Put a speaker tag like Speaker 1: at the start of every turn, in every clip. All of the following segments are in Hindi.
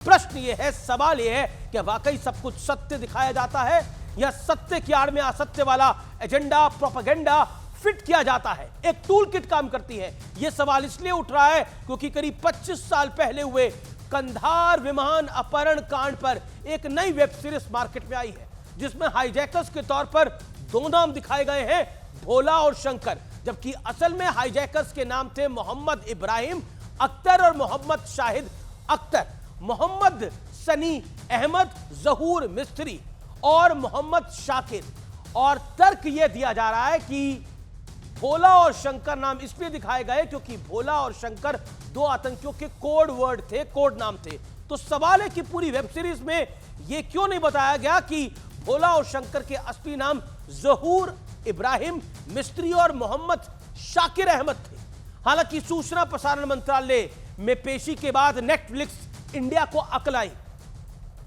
Speaker 1: प्रश्न ये है, सवाल ये है कि वाकई सब कुछ सत्य दिखाया जाता है या सत्य की आड़ में असत्य वाला एजेंडा, प्रोपेगेंडा फिट किया जाता है। एक टूल किट काम करती है। यह सवाल इसलिए उठ रहा है क्योंकि करीब 25 साल पहले हुए कंधार विमान अपहरण कांड पर एक नई वेब सीरीज मार्केट में आई है, जिसमें हाईजैकर्स के तौर पर दो नाम दिखाए गए हैं, भोला और शंकर, जबकि असल में हाईजैकर्स के नाम थे मोहम्मद इब्राहिम अख्तर और मोहम्मद शाहिद अख्तर, मोहम्मद सनी अहमद जहूर मिस्त्री और मोहम्मद शाकिर। और तर्क यह दिया जा रहा है कि भोला और शंकर नाम इसलिए दिखाए गए क्योंकि भोला और शंकर दो आतंकियों के कोड वर्ड थे, कोड नाम थे। तो सवाल है कि पूरी वेब सीरीज में यह क्यों नहीं बताया गया कि भोला और शंकर के असली नाम जहूर इब्राहिम मिस्त्री और मोहम्मद शाकिर अहमद थे। हालांकि सूचना प्रसारण मंत्रालय में पेशी के बाद नेटफ्लिक्स इंडिया को अकल आई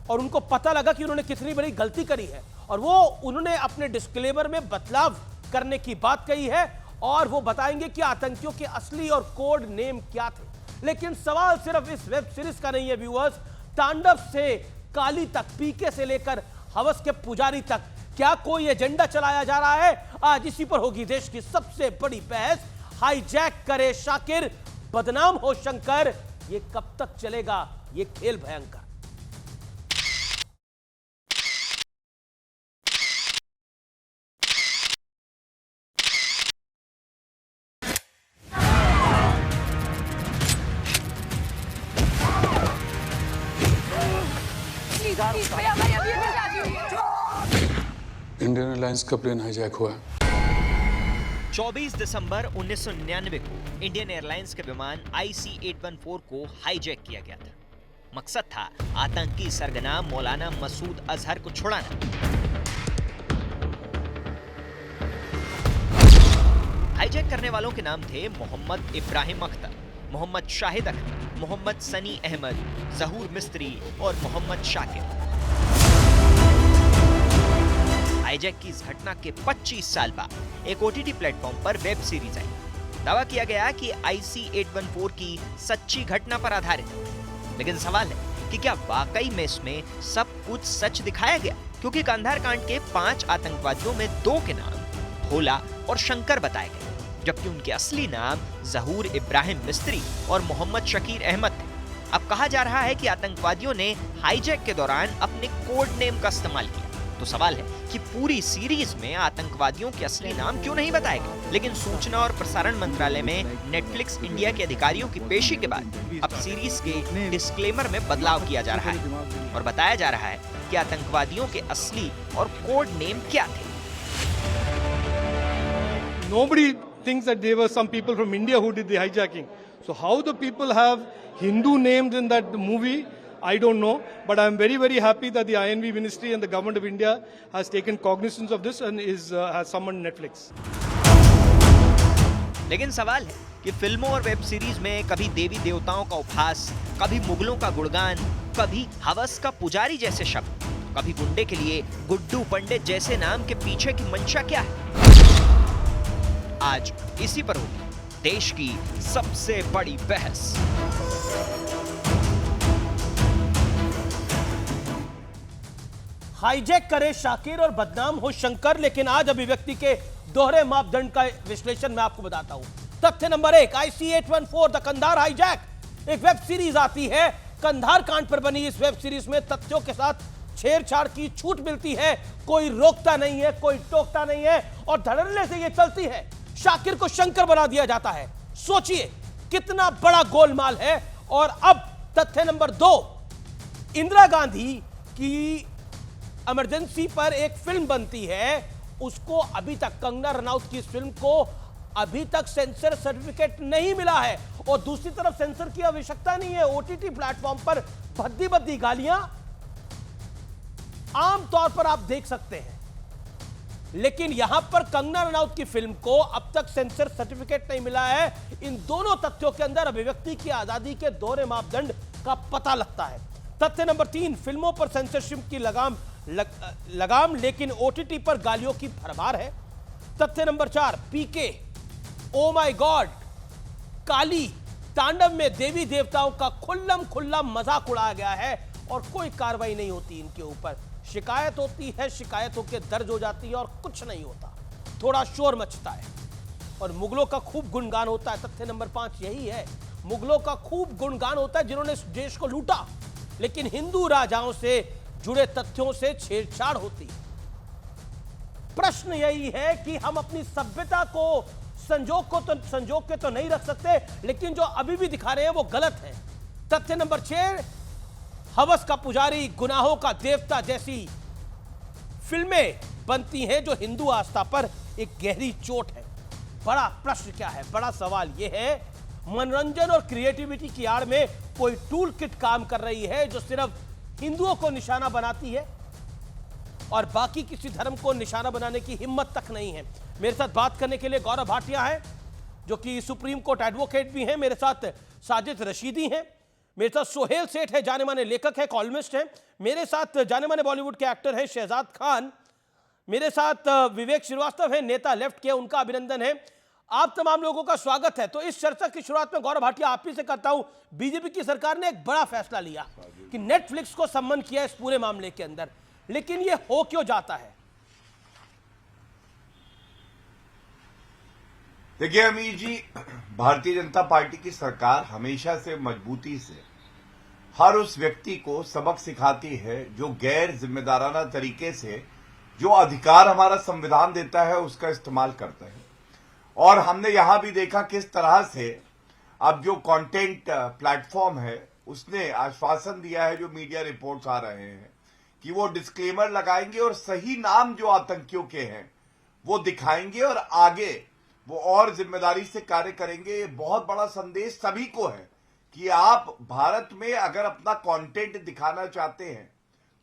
Speaker 1: और उनको पता लगा कि उन्होंने कितनी बड़ी गलती करी है, और वो उन्होंने अपने डिस्क्लेमर में बदलाव करने की बात कही है और वो बताएंगे कि आतंकियों के असली और कोड नेम क्या थे। लेकिन सवाल सिर्फ इस वेब सीरीज का नहीं है व्यूअर्स, तांडव से काली तक, पीके से लेकर हवस के पुजारी तक, क्या कोई एजेंडा चलाया जा रहा है? आज इसी पर होगी देश की सबसे बड़ी बहस। हाईजैक करे शाकिर, बदनाम हो शंकर, ये कब तक चलेगा ये खेल भयंकर।
Speaker 2: इंडियन एयरलाइंस का प्लेन हाईजैक हुआ है।
Speaker 3: 24 दिसंबर 1999 को इंडियन एयरलाइंस के विमान IC-814 को हाईजैक किया गया था। मकसद था आतंकी सरगना मौलाना मसूद अजहर को छुड़ाना। हाईजैक करने वालों के नाम थे मोहम्मद इब्राहिम अख्तर, मोहम्मद शाहिद अख्तर, मोहम्मद सनी अहमद, जहूर मिस्त्री और मोहम्मद शाकिर। हाईजैक की इस घटना के 25 साल बाद एक OTT प्लेटफॉर्म पर वेब सीरीज आई। दावा किया गया कि IC-814 की सच्ची घटना पर आधारित है। लेकिन सवाल है कि क्या वाकई में इसमें सब कुछ सच दिखाया गया? क्योंकि कंधार कांड के 5 आतंकवादियों में 2 के नाम भोला और शंकर बताए गए, जबकि उनके असली नाम जहूर इब्राहिम मिस्त्री और मोहम्मद शकीर अहमद थे। अब कहा जा रहा है कि आतंकवादियों ने हाईजैक के दौरान अपने कोड नेम का इस्तेमाल किया। तो सवाल है कि पूरी सीरीज में आतंकवादियों के असली नाम क्यों नहीं बताए गए? लेकिन सूचना और प्रसारण मंत्रालय में नेटफ्लिक्स इंडिया के अधिकारियों की पेशी के बाद अब सीरीज के डिस्क्लेमर में बदलाव किया जा रहा है और बताया जा रहा है कि आतंकवादियों के असली और कोड नेम क्या थे।
Speaker 4: Nobody thinks that there were some people from India who did the hijacking. So how the people have Hindu names in that movie, I don't know. But I am very, very happy that the INV Ministry and the Government of India has taken cognizance of this and has summoned Netflix.
Speaker 3: लेकिन सवाल है कि फिल्मों और वेब सीरीज में कभी देवी देवताओं का उपहास, कभी मुगलों का गुणगान, कभी हवस का पुजारी जैसे शब्द, कभी गुंडे के लिए गुड्डू पंडित जैसे नाम के पीछे की मंशा क्या है? आज इसी पर होगी देश की सबसे बड़ी बहस।
Speaker 1: हाईजैक करे शाकिर और बदनाम हो शंकर, लेकिन आज अभिव्यक्ति के दोहरे मापदंड का विश्लेषण मैं आपको बताता हूं। तथ्य number 1, IC-814 the Kandahar hijack एक वेब सीरीज आती है। कंधार कांड पर बनी इस वेब सीरीज में तथ्यों के साथ छेड़छाड़ की छूट मिलती है, कोई रोकता नहीं है, कोई टोकता नहीं है और धड़ल्ले से यह चलती है। शाकिर को शंकर बना दिया जाता है। सोचिए कितना बड़ा गोलमाल है। और अब तथ्य नंबर 2, इंदिरा गांधी की इमरजेंसी पर एक फिल्म बनती है, उसको अभी तक, कंगना रनौत की इस फिल्म को अभी तक सेंसर सर्टिफिकेट नहीं मिला है। और दूसरी तरफ सेंसर की आवश्यकता नहीं है। OTT प्लेटफॉर्म पर भद्दी भद्दी गालियां आमतौर पर आप देख सकते हैं, लेकिन यहां पर कंगना रनौत की फिल्म को अब तक सेंसर सर्टिफिकेट नहीं मिला है। इन दोनों तथ्यों के अंदर अभिव्यक्ति की आजादी के दोहरे मापदंड का पता लगता है। तथ्य नंबर 3, फिल्मों पर सेंसरशिप की लगाम लेकिन OTT पर गालियों की भरमार है। तथ्य number 4, PK, oh my God, Kali, Tandav में देवी देवताओं का खुल्लम खुल्ला मजाक उड़ाया गया है और कोई कार्रवाई नहीं होती इनके ऊपर। शिकायत होती है, शिकायतों के दर्ज हो जाती है और कुछ नहीं होता, थोड़ा शोर मचता है। और मुगलों का खूब गुणगान होता है। तथ्य नंबर 5 यही है, मुगलों का खूब गुणगान होता है जिन्होंने इस देश को लूटा, लेकिन हिंदू राजाओं से जुड़े तथ्यों से छेड़छाड़ होती है। प्रश्न यही है कि हम अपनी सभ्यता को संजोग के तो नहीं रख सकते, लेकिन जो अभी भी दिखा रहे हैं वो गलत है। तथ्य नंबर 6, हवस का पुजारी, गुनाहों का देवता जैसी फिल्में बनती हैं जो हिंदू आस्था पर एक गहरी चोट है। बड़ा प्रश्न क्या है, बड़ा सवाल यह है, मनोरंजन और क्रिएटिविटी की आड़ में कोई टूल किट काम कर रही है जो सिर्फ हिंदुओं को निशाना बनाती है और बाकी किसी धर्म को निशाना बनाने की हिम्मत तक नहीं है। मेरे साथ बात करने के लिए गौरव भाटिया हैं, जो कि सुप्रीम कोर्ट एडवोकेट भी हैं। मेरे साथ साजिद रशीदी हैं। मेरे साथ सोहेल सेठ है, जाने माने लेखक है, कॉलमिस्ट हैं। मेरे साथ जाने माने बॉलीवुड के एक्टर हैं शहजाद खान। मेरे साथ विवेक श्रीवास्तव है, नेता लेफ्ट के, उनका अभिनंदन है। आप तमाम लोगों का स्वागत है। तो इस चर्चा की शुरुआत में गौरव भाटिया आप ही से करता हूं। बीजेपी की सरकार ने एक बड़ा फैसला लिया कि नेटफ्लिक्स को सम्मन किया इस पूरे मामले के अंदर, लेकिन यह हो क्यों जाता है?
Speaker 5: देखिए अमीर जी, भारतीय जनता पार्टी की सरकार हमेशा से मजबूती से हर उस व्यक्ति को सबक सिखाती है जो गैर जिम्मेदाराना तरीके से जो अधिकार हमारा संविधान देता है उसका इस्तेमाल करता है। और हमने यहां भी देखा किस तरह से अब जो कंटेंट प्लेटफॉर्म है उसने आश्वासन दिया है, जो मीडिया रिपोर्ट्स आ रहे हैं, कि वो डिस्क्लेमर लगाएंगे और सही नाम जो आतंकियों के हैं वो दिखाएंगे और आगे वो और जिम्मेदारी से कार्य करेंगे। ये बहुत बड़ा संदेश सभी को है कि आप भारत में अगर अपना कंटेंट दिखाना चाहते हैं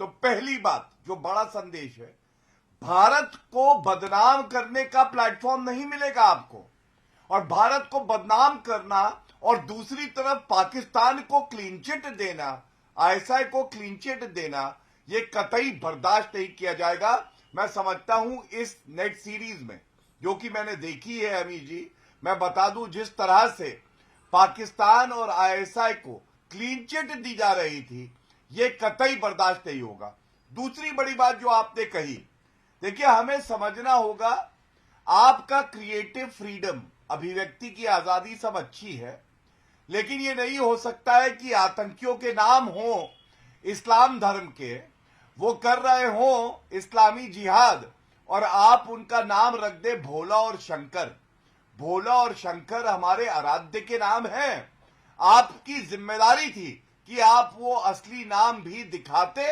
Speaker 5: तो पहली बात जो बड़ा संदेश है, भारत को बदनाम करने का प्लेटफॉर्म नहीं मिलेगा आपको। और भारत को बदनाम करना और दूसरी तरफ पाकिस्तान को क्लीन चिट देना, आईएसआई को क्लीन चिट देना, ये कतई बर्दाश्त नहीं किया जाएगा। मैं समझता हूं इस नेट सीरीज में जो कि मैंने देखी है अमीर जी, मैं बता दूं जिस तरह से पाकिस्तान और आईएसआई को क्लीन चिट दी जा रही थी, ये कतई बर्दाश्त नहीं होगा। दूसरी बड़ी बात जो आपने कही, देखिए हमें समझना होगा, आपका क्रिएटिव फ्रीडम, अभिव्यक्ति की आजादी सब अच्छी है, लेकिन ये नहीं हो सकता है कि आतंकियों के नाम हो इस्लाम धर्म के, वो कर रहे हो इस्लामी जिहाद, और आप उनका नाम रख दे भोला और शंकर। भोला और शंकर हमारे आराध्य के नाम हैं। आपकी जिम्मेदारी थी कि आप वो असली नाम भी दिखाते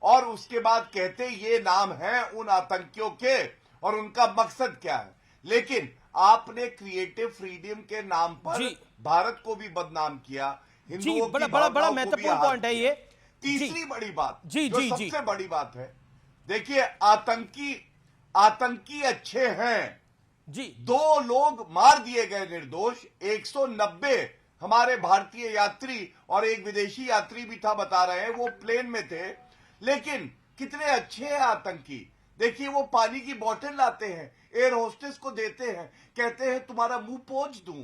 Speaker 5: और उसके बाद कहते ये नाम है उन आतंकियों के और उनका मकसद क्या है। लेकिन आपने क्रिएटिव फ्रीडम के नाम पर भारत को भी बदनाम किया, हिंदुओं की
Speaker 1: बड़ा महत्वपूर्ण पॉइंट है ये।
Speaker 5: तीसरी बड़ी बात जो सबसे बड़ी बात है, देखिए आतंकी अच्छे हैं
Speaker 1: जी।
Speaker 5: 2 लोग मार दिए गए निर्दोष, 190 हमारे भारतीय यात्री और एक विदेशी यात्री भी था, बता रहे हैं वो प्लेन में थे। लेकिन कितने अच्छे हैं आतंकी, देखिए वो पानी की बोतल लाते हैं, एयर होस्टेस को देते हैं, कहते हैं तुम्हारा मुंह पोंछ दूं।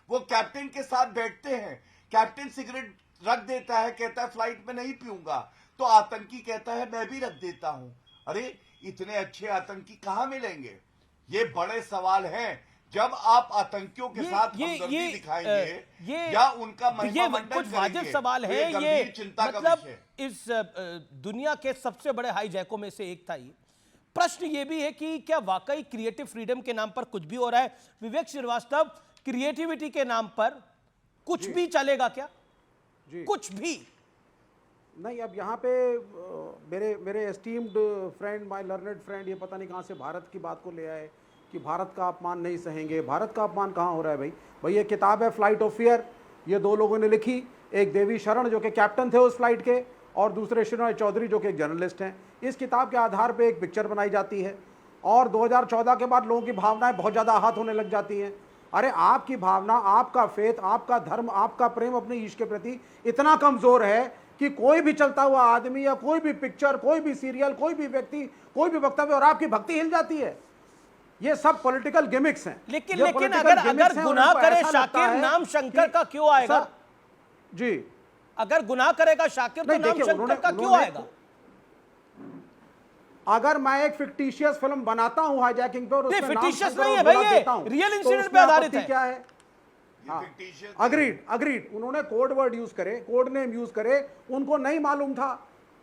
Speaker 5: वो कैप्टन के साथ बैठते हैं, कैप्टन सिगरेट रख देता है, कहता है फ्लाइट में नहीं पीऊंगा, तो आतंकी कहता है मैं भी रख देता हूं। अरे इतने अच्छे आतंकी कहां मिलेंगे? ये बड़े सवाल हैं। जब आप आतंकियों के साथ हमदर्दी दिखाएंगे या उनका महिमा मंडन
Speaker 1: कुछ वाजिब सवाल है, ये
Speaker 5: चिंता का
Speaker 1: मतलब
Speaker 5: विषय।
Speaker 1: इस दुनिया के सबसे बड़े हाईजैकों में से एक था ये। प्रश्न ये भी है कि क्या वाकई क्रिएटिव फ्रीडम के नाम पर कुछ भी हो रहा है? विवेक श्रीवास्तव, क्रिएटिविटी के नाम पर कुछ भी चलेगा क्या?
Speaker 6: जी।
Speaker 1: कुछ भी
Speaker 6: नहीं। अब यहाँ पे मेरे esteemed friend, my learned friend, ये पता नहीं कहाँ से भारत की बात को ले आए कि भारत का अपमान नहीं सहेंगे। भारत का अपमान कहाँ हो रहा है भाई? ये किताब है फ्लाइट ऑफ फियर, ये 2 लोगों ने लिखी, एक देवी शरण जो कि कैप्टन थे उस फ्लाइट के, और दूसरे श्रीनोय चौधरी जो कि एक जर्नलिस्ट हैं। इस किताब के आधार पर एक पिक्चर बनाई जाती है और 2014 के बाद लोगों की भावनाएं बहुत ज़्यादा आहत होने लग जाती हैं। अरे आपकी भावना, आपका फेथ, आपका धर्म, आपका प्रेम अपने ईश के प्रति इतना कमज़ोर है कि कोई भी चलता हुआ आदमी या कोई भी पिक्चर, कोई भी सीरियल, कोई भी व्यक्ति, कोई भी वक्तव्य और आपकी भक्ति हिल जाती है। ये सब पॉलिटिकल गिमिक्स हैं।
Speaker 1: लेकिन
Speaker 6: ये
Speaker 1: लेकिन
Speaker 6: political
Speaker 1: अगर
Speaker 6: gimmicks
Speaker 1: अगर
Speaker 6: हैं,
Speaker 1: गुनाह
Speaker 6: उनको
Speaker 1: करे
Speaker 6: ऐसा लगता
Speaker 1: शाकिर,
Speaker 6: है
Speaker 1: नाम शंकर
Speaker 6: कि-
Speaker 1: का क्यों आएगा?
Speaker 6: सर, जी
Speaker 1: अगर गुनाह करेगा शाकिर तो
Speaker 6: नहीं,
Speaker 1: नाम
Speaker 6: देखिए,
Speaker 1: शंकर का क्यों
Speaker 6: उन्होंने-
Speaker 1: आएगा?
Speaker 6: अगर मैं एक फिक्टिशियस फिल्म बनाता हूं हाईजैकिंग पे और उसमें नाम
Speaker 1: fictitious
Speaker 6: शंकर
Speaker 1: नहीं
Speaker 6: और
Speaker 1: है भाई,
Speaker 6: भोला
Speaker 1: ये
Speaker 6: देता हूं,
Speaker 1: real
Speaker 6: तो
Speaker 1: incident
Speaker 6: उसमें
Speaker 1: पे आधारित
Speaker 6: आपत्ति
Speaker 1: है।
Speaker 6: क्या है? अग्रीड अग्रीड, उन्होंने कोड वर्ड यूज करे, कोड नेम यूज करे, उनको नहीं मालूम था।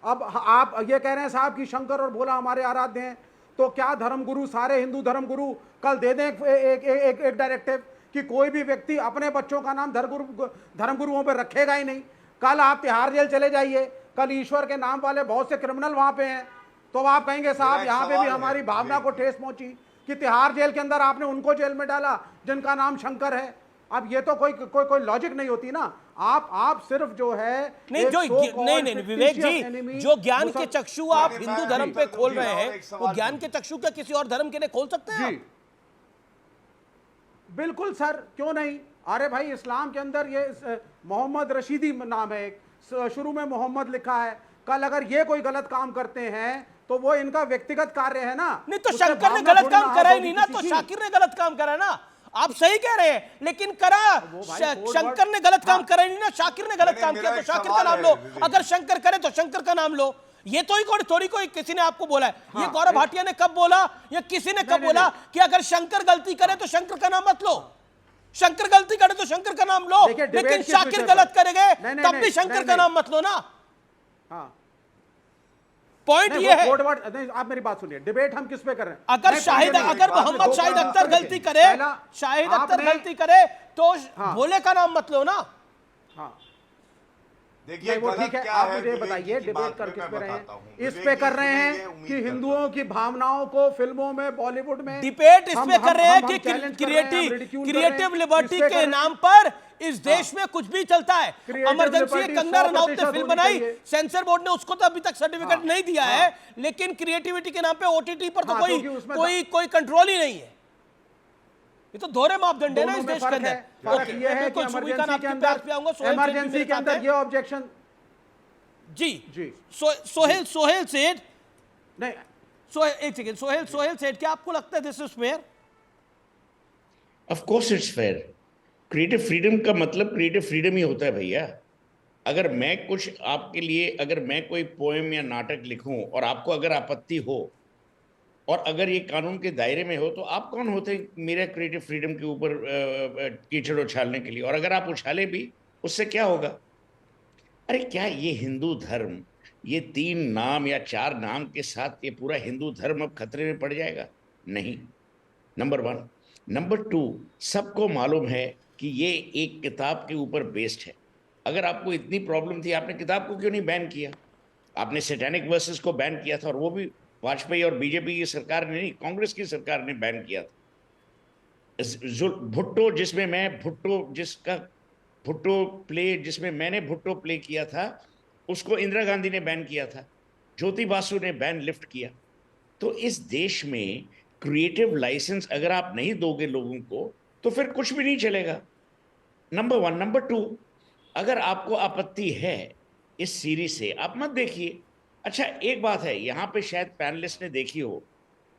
Speaker 6: अब आप ये कह रहे हैं साहब कि शंकर और भोला हमारे आराध्य हैं, तो क्या धर्मगुरु, सारे हिंदू धर्मगुरु कल दे दें एक डायरेक्टिव कि कोई भी व्यक्ति अपने बच्चों का नाम धर्मगुरुओं पर रखेगा ही नहीं। कल आप तिहाड़ जेल चले जाइए, कल ईश्वर के नाम वाले बहुत से क्रिमिनल वहां पे हैं, तो आप कहेंगे साहब यहाँ पे भी हमारी भावना को ठेस पहुंची कि तिहाड़ जेल के अंदर आपने उनको जेल में डाला जिनका नाम शंकर है। अब ये तो कोई लॉजिक नहीं होती ना। आप सिर्फ जो है
Speaker 1: नहीं,
Speaker 6: एक
Speaker 1: जो
Speaker 6: so-called
Speaker 1: नहीं नहीं विवेक
Speaker 6: fictitious enemy,
Speaker 1: जी, जो ज्ञान के चक्षु आप
Speaker 5: नहीं,
Speaker 1: हिंदू
Speaker 5: मैं
Speaker 1: धर्म पे
Speaker 5: तो
Speaker 1: खोल
Speaker 5: जी,
Speaker 1: रहे
Speaker 5: और
Speaker 1: हैं,
Speaker 5: एक
Speaker 1: वो
Speaker 5: सवाल
Speaker 1: ज्ञान
Speaker 5: पूछूं।
Speaker 1: के चक्षु क्या किसी और धर्म के लिए खोल सकते हैं
Speaker 6: जी
Speaker 1: आप?
Speaker 6: बिल्कुल सर, क्यों नहीं। अरे भाई, इस्लाम के अंदर ये मोहम्मद रशीदी नाम है, शुरू में मोहम्मद लिखा है। कल अगर ये कोई गलत काम करते हैं तो वो इनका व्यक्तिगत कार्य है ना।
Speaker 1: नहीं तो
Speaker 6: उससे
Speaker 1: शंकर ने
Speaker 6: भावना
Speaker 1: गलत
Speaker 6: थोड़ी
Speaker 1: काम
Speaker 6: ना
Speaker 1: करा ही
Speaker 6: होगी
Speaker 1: नहीं ना,
Speaker 6: किसी
Speaker 1: तो
Speaker 6: की।
Speaker 1: शाकिर ने गलत काम करा ना। आप सही कह रहे हैं, लेकिन करा
Speaker 6: वो भाई कोड
Speaker 1: शंकर
Speaker 6: वर्ड-
Speaker 1: ने गलत काम
Speaker 6: हाँ।
Speaker 1: करा ही नहीं ना, शाकिर ने गलत
Speaker 5: नहीं,
Speaker 1: काम
Speaker 5: मेरा
Speaker 1: किया तो
Speaker 5: एक
Speaker 1: शाकिर का
Speaker 5: सवाल
Speaker 1: नाम
Speaker 5: है,
Speaker 1: लो।
Speaker 5: विवेक।
Speaker 1: अगर शंकर करे तो शंकर का नाम लो। ये तो ही थोड़ी कोई किसी ने आपको बोला है। ये
Speaker 6: हाँ,
Speaker 1: गौरव भाटिया ने कब बोला या किसी ने कब
Speaker 6: नहीं,
Speaker 1: बोला कि अगर शंकर गलती करे तो शंकर का नाम मत लो? शंकर गलती करे तो शंकर का नाम लो,
Speaker 6: देखिए, डिबेट
Speaker 1: लेकिन
Speaker 6: किस
Speaker 1: शाकिर
Speaker 6: विषय पर?
Speaker 1: गलत करेंगे
Speaker 6: नहीं, नहीं,
Speaker 1: तब भी
Speaker 6: नहीं,
Speaker 1: शंकर
Speaker 6: नहीं,
Speaker 1: का
Speaker 6: नहीं।
Speaker 1: नाम मत लो ना।
Speaker 6: हाँ,
Speaker 1: पॉइंट
Speaker 6: नहीं,
Speaker 1: ये
Speaker 6: वो
Speaker 1: है,
Speaker 6: कोड वर्ड नहीं, आप मेरी बात सुनिए, डिबेट हम किस पे कर रहे हैं?
Speaker 1: अगर
Speaker 6: नहीं,
Speaker 1: शाहिद
Speaker 6: नहीं,
Speaker 1: अगर
Speaker 6: आपने
Speaker 1: मोहम्मद
Speaker 6: दो
Speaker 1: शाहिद
Speaker 6: बात
Speaker 1: अख्तर
Speaker 6: करी।
Speaker 1: गलती करे,
Speaker 6: पहला,
Speaker 1: शाहिद अख्तर
Speaker 6: आपने-
Speaker 1: गलती करे तो
Speaker 6: हाँ।
Speaker 1: भोले का नाम मत लो ना।
Speaker 6: हाँ,
Speaker 5: देखिए
Speaker 6: नहीं, वो
Speaker 5: गलत
Speaker 6: ठीक है,
Speaker 5: क्या
Speaker 6: आप
Speaker 5: है,
Speaker 6: मुझे
Speaker 5: विवेक
Speaker 6: बताइए
Speaker 5: जी की
Speaker 6: डिबेट
Speaker 5: बात
Speaker 6: कर
Speaker 5: में
Speaker 6: किस
Speaker 5: मैं
Speaker 6: पे रहे
Speaker 5: बताता
Speaker 6: हैं?
Speaker 5: हूं।
Speaker 6: इस
Speaker 5: विवेक
Speaker 6: पे
Speaker 5: जी
Speaker 6: कर रहे
Speaker 5: सुनेंगे,
Speaker 6: हैं
Speaker 5: उम्मीद
Speaker 6: कि
Speaker 5: करता
Speaker 6: हिंदुओं की भावनाओं को फिल्मों में, बॉलीवुड में
Speaker 1: डिबेट इस
Speaker 6: हम-
Speaker 1: पे कर रहे हैं
Speaker 6: हम
Speaker 1: कि
Speaker 6: challenge कर रहे हैं, हम
Speaker 1: क्रिएटिव
Speaker 6: ridicule कर रहे हैं,
Speaker 1: क्रिएटिव
Speaker 6: इस
Speaker 1: लिबर्टी
Speaker 6: पे कर
Speaker 1: के
Speaker 6: रहे हैं।
Speaker 1: नाम पर इस देश में कुछ भी चलता है।
Speaker 6: Creative
Speaker 1: emergency
Speaker 6: liberty
Speaker 1: Kangana Ranaut ने
Speaker 6: 100%
Speaker 1: फिल्म
Speaker 6: होनी
Speaker 1: बनाई,
Speaker 6: चाहिए।
Speaker 1: सेंसर बोर्ड ने उसको तो अभी तक सर्टिफिकेट
Speaker 6: हाँ,
Speaker 1: नहीं दिया
Speaker 6: हाँ।
Speaker 1: है, लेकिन क्रिएटिविटी के नाम पे ओटीटी पर तो
Speaker 6: हाँ,
Speaker 1: कोई
Speaker 6: क्योंकि उसमें
Speaker 1: कोई कंट्रोल ही नहीं है। ये तो दोहरे मापदंड है ना
Speaker 6: दोनों
Speaker 1: इस
Speaker 6: में
Speaker 1: देश के
Speaker 6: फर्क
Speaker 1: अंदर।
Speaker 6: है। फर्क
Speaker 1: ओके,
Speaker 6: ये है कि
Speaker 1: बिल्कुल, सुबह का नाम
Speaker 6: इमरजेंसी के
Speaker 1: के प्यार पे आऊंगा,
Speaker 6: अंदर
Speaker 1: सोहेल सेठ भी
Speaker 6: इमरजेंसी
Speaker 1: मेरे
Speaker 6: के
Speaker 1: साथ
Speaker 6: अंदर
Speaker 1: है।
Speaker 6: ये ऑब्जेक्शन
Speaker 1: जी
Speaker 6: जी
Speaker 1: सोहेल सेठ,
Speaker 6: नहीं,
Speaker 1: एक सेकंड, सोहेल सेठ, क्या आपको लगता है this is fair?
Speaker 7: Of course it's fair. Creative freedom का मतलब क्रिएटिव फ्रीडम ही होता है भैया। अगर मैं कुछ आपके लिए, अगर मैं कोई पोएम या नाटक लिखूं और आपको अगर आपत्ति हो और अगर ये कानून के दायरे में हो, तो आप कौन होते हैं मेरे क्रिएटिव फ्रीडम के ऊपर कीचड़ उछालने के लिए? और अगर आप उछाले भी, उससे क्या होगा? अरे क्या ये हिंदू धर्म, ये 3 नाम या 4 नाम के साथ ये पूरा हिंदू धर्म अब खतरे में पड़ जाएगा? नहीं, नंबर 1। नंबर 2, सबको मालूम है कि ये एक किताब के ऊपर बेस्ड है। अगर आपको इतनी प्रॉब्लम थी, आपने किताब को क्यों नहीं बैन किया? आपने सैटेनिक वर्सेस को बैन किया था, और वो भी वाजपेयी और बीजेपी की सरकार ने नहीं, कांग्रेस की सरकार ने बैन किया था। भुट्टो, जिसमें मैं जिसमें मैंने भुट्टो प्ले किया था, उसको इंदिरा गांधी ने बैन किया था, ज्योति बासु ने बैन लिफ्ट किया। तो इस देश में क्रिएटिव लाइसेंस अगर आप नहीं दोगे लोगों को, तो फिर कुछ भी नहीं चलेगा। नंबर 1। नंबर 2, अगर आपको आपत्ति है इस सीरीज से, आप मत देखिए। अच्छा, एक बात है, यहाँ पे शायद पैनलिस्ट ने देखी हो,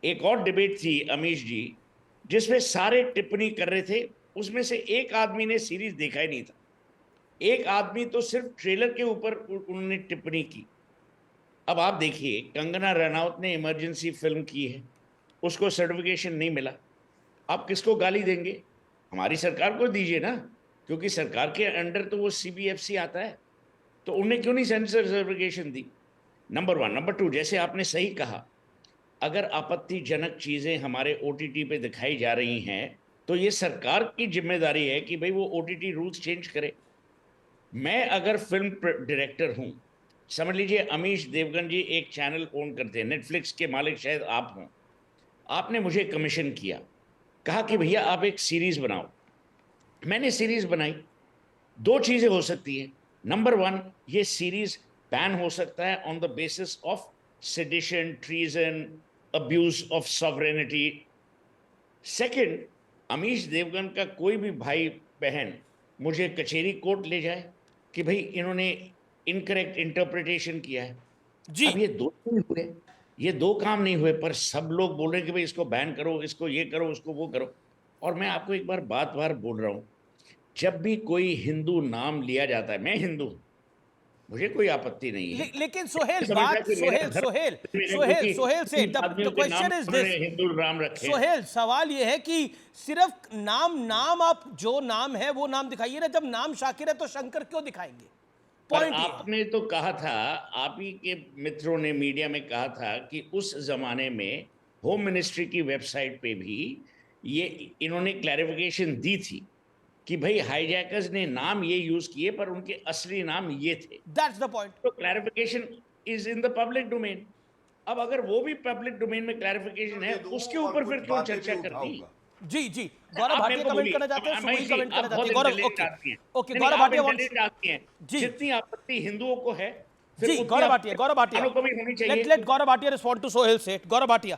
Speaker 7: एक और डिबेट थी अमीश जी, जिसमें सारे टिप्पणी कर रहे थे, उसमें से एक आदमी ने सीरीज देखा ही नहीं था। एक आदमी तो सिर्फ ट्रेलर के ऊपर उन्होंने टिप्पणी की। अब आप देखिए, कंगना रनौत ने इमरजेंसी फिल्म की है, उसको सर्टिफिकेशन नहीं मिला, आप किसको गाली देंगे? हमारी सरकार को दीजिए ना, क्योंकि सरकार के अंडर तो वो CBFC आता है, तो उन्हें क्यों नहीं सेंसर सर्टिफिकेशन दी? नंबर 1। नंबर 2, जैसे आपने सही कहा, अगर आपत्तिजनक चीज़ें हमारे OTT पे दिखाई जा रही हैं, तो ये सरकार की जिम्मेदारी है कि भाई वो OTT रूल्स चेंज करे। मैं अगर फिल्म डायरेक्टर हूँ, समझ लीजिए अमीश देवगन जी एक चैनल ओन करते हैं, नेटफ्लिक्स के मालिक शायद आप हों, आपने मुझे कमीशन किया, कहा कि भैया आप एक सीरीज़ बनाओ। मैंने सीरीज़ बनाई। 2 चीज़ें हो सकती हैं। नंबर 1, ये सीरीज़ बैन हो सकता है on the basis of sedition, treason, abuse of sovereignty. Second, Amish Devgan का कोई भी भाई बहन मुझे कचहरी कोर्ट ले जाए कि भाई इन्होंने इनकरेक्ट इंटरप्रिटेशन किया है।
Speaker 1: जी
Speaker 7: अब ये 2 चीज हुए, ये दो काम नहीं हुए, पर सब लोग बोल रहे हैं कि भाई इसको बैन करो, इसको ये करो, उसको वो करो। और मैं आपको एक बार बार बोल रहा हूं, जब भी कोई हिंदू नाम लिया जाता है, मैं हिंदू हूं, मुझे कोई आपत्ति नहीं है।
Speaker 1: लेकिन सोहेल
Speaker 7: समझता
Speaker 1: बात
Speaker 7: कि मेरा धर्म-
Speaker 1: सोहेल से द
Speaker 7: आदमियों के नाम
Speaker 1: क्वेश्चन इज
Speaker 7: उन्होंने
Speaker 1: दिस।
Speaker 7: हिंदू राम रखे हैं।
Speaker 1: सोहेल, सवाल ये है कि सिर्फ नाम आप जो नाम है वो नाम दिखाइए ना, जब नाम शाकिर है तो शंकर क्यों दिखाएंगे?
Speaker 7: पर
Speaker 1: पॉइंट
Speaker 7: आपने तो कहा था, आप ही के मित्रों ने मीडिया में कहा था कि उस जमाने में होम मिनिस्ट्री की वेबसाइट पे भी ये इन्होंने क्लैरिफिकेशन दी थी कि भाई हाईजैकर्स ने नाम ये यूज किए पर उनके असली नाम ये थे।
Speaker 1: That's the point.
Speaker 7: तो clarification is in the public domain. अब अगर वो भी पब्लिक डोमेन में क्लैरिफिकेशन है, उसके ऊपर फिर क्यों चर्चा करनी?
Speaker 1: जी जी, गौरव
Speaker 7: आप
Speaker 1: भाटिया
Speaker 7: मेरे को
Speaker 1: कमेंट करना
Speaker 7: बोलिए,
Speaker 1: चाहते हैं,
Speaker 7: अब
Speaker 1: सुनील
Speaker 7: मैं
Speaker 1: कमेंट करना
Speaker 7: आप
Speaker 1: चाहते हैं।
Speaker 7: बहुत
Speaker 1: गौरव,
Speaker 7: intelligent
Speaker 1: ओके
Speaker 7: आदमी हैं।
Speaker 1: ओके,
Speaker 7: नहीं,
Speaker 1: गौरव
Speaker 7: आप
Speaker 1: भाटिया
Speaker 7: intelligent आदमी हैं।
Speaker 1: जी।
Speaker 7: जितनी आपत्ति हिंदुओं को है, फिर
Speaker 1: जी,
Speaker 7: उतनी
Speaker 1: गौरव
Speaker 7: आपत्ति
Speaker 1: भाटिया
Speaker 7: मुसलमानों को भी होनी चाहिए।
Speaker 1: Let Gaurav Bhatia respond to Sohail Seth. Gaurav Bhatia.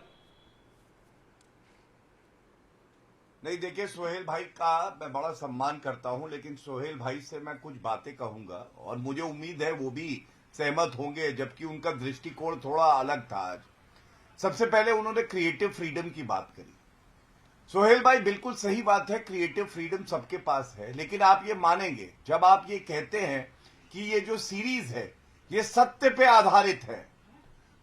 Speaker 5: नहीं, देखिए, सोहेल भाई का मैं बड़ा सम्मान करता हूं, लेकिन सोहेल भाई से मैं कुछ बातें कहूंगा और मुझे उम्मीद है वो भी सहमत होंगे, जबकि उनका दृष्टिकोण थोड़ा अलग था आज। सबसे पहले उन्होंने क्रिएटिव फ्रीडम की बात करी। सोहेल भाई, बिल्कुल सही बात है, क्रिएटिव फ्रीडम सबके पास है, लेकिन आप ये मानेंगे जब आप ये कहते हैं कि ये जो सीरीज है ये सत्य पे आधारित है,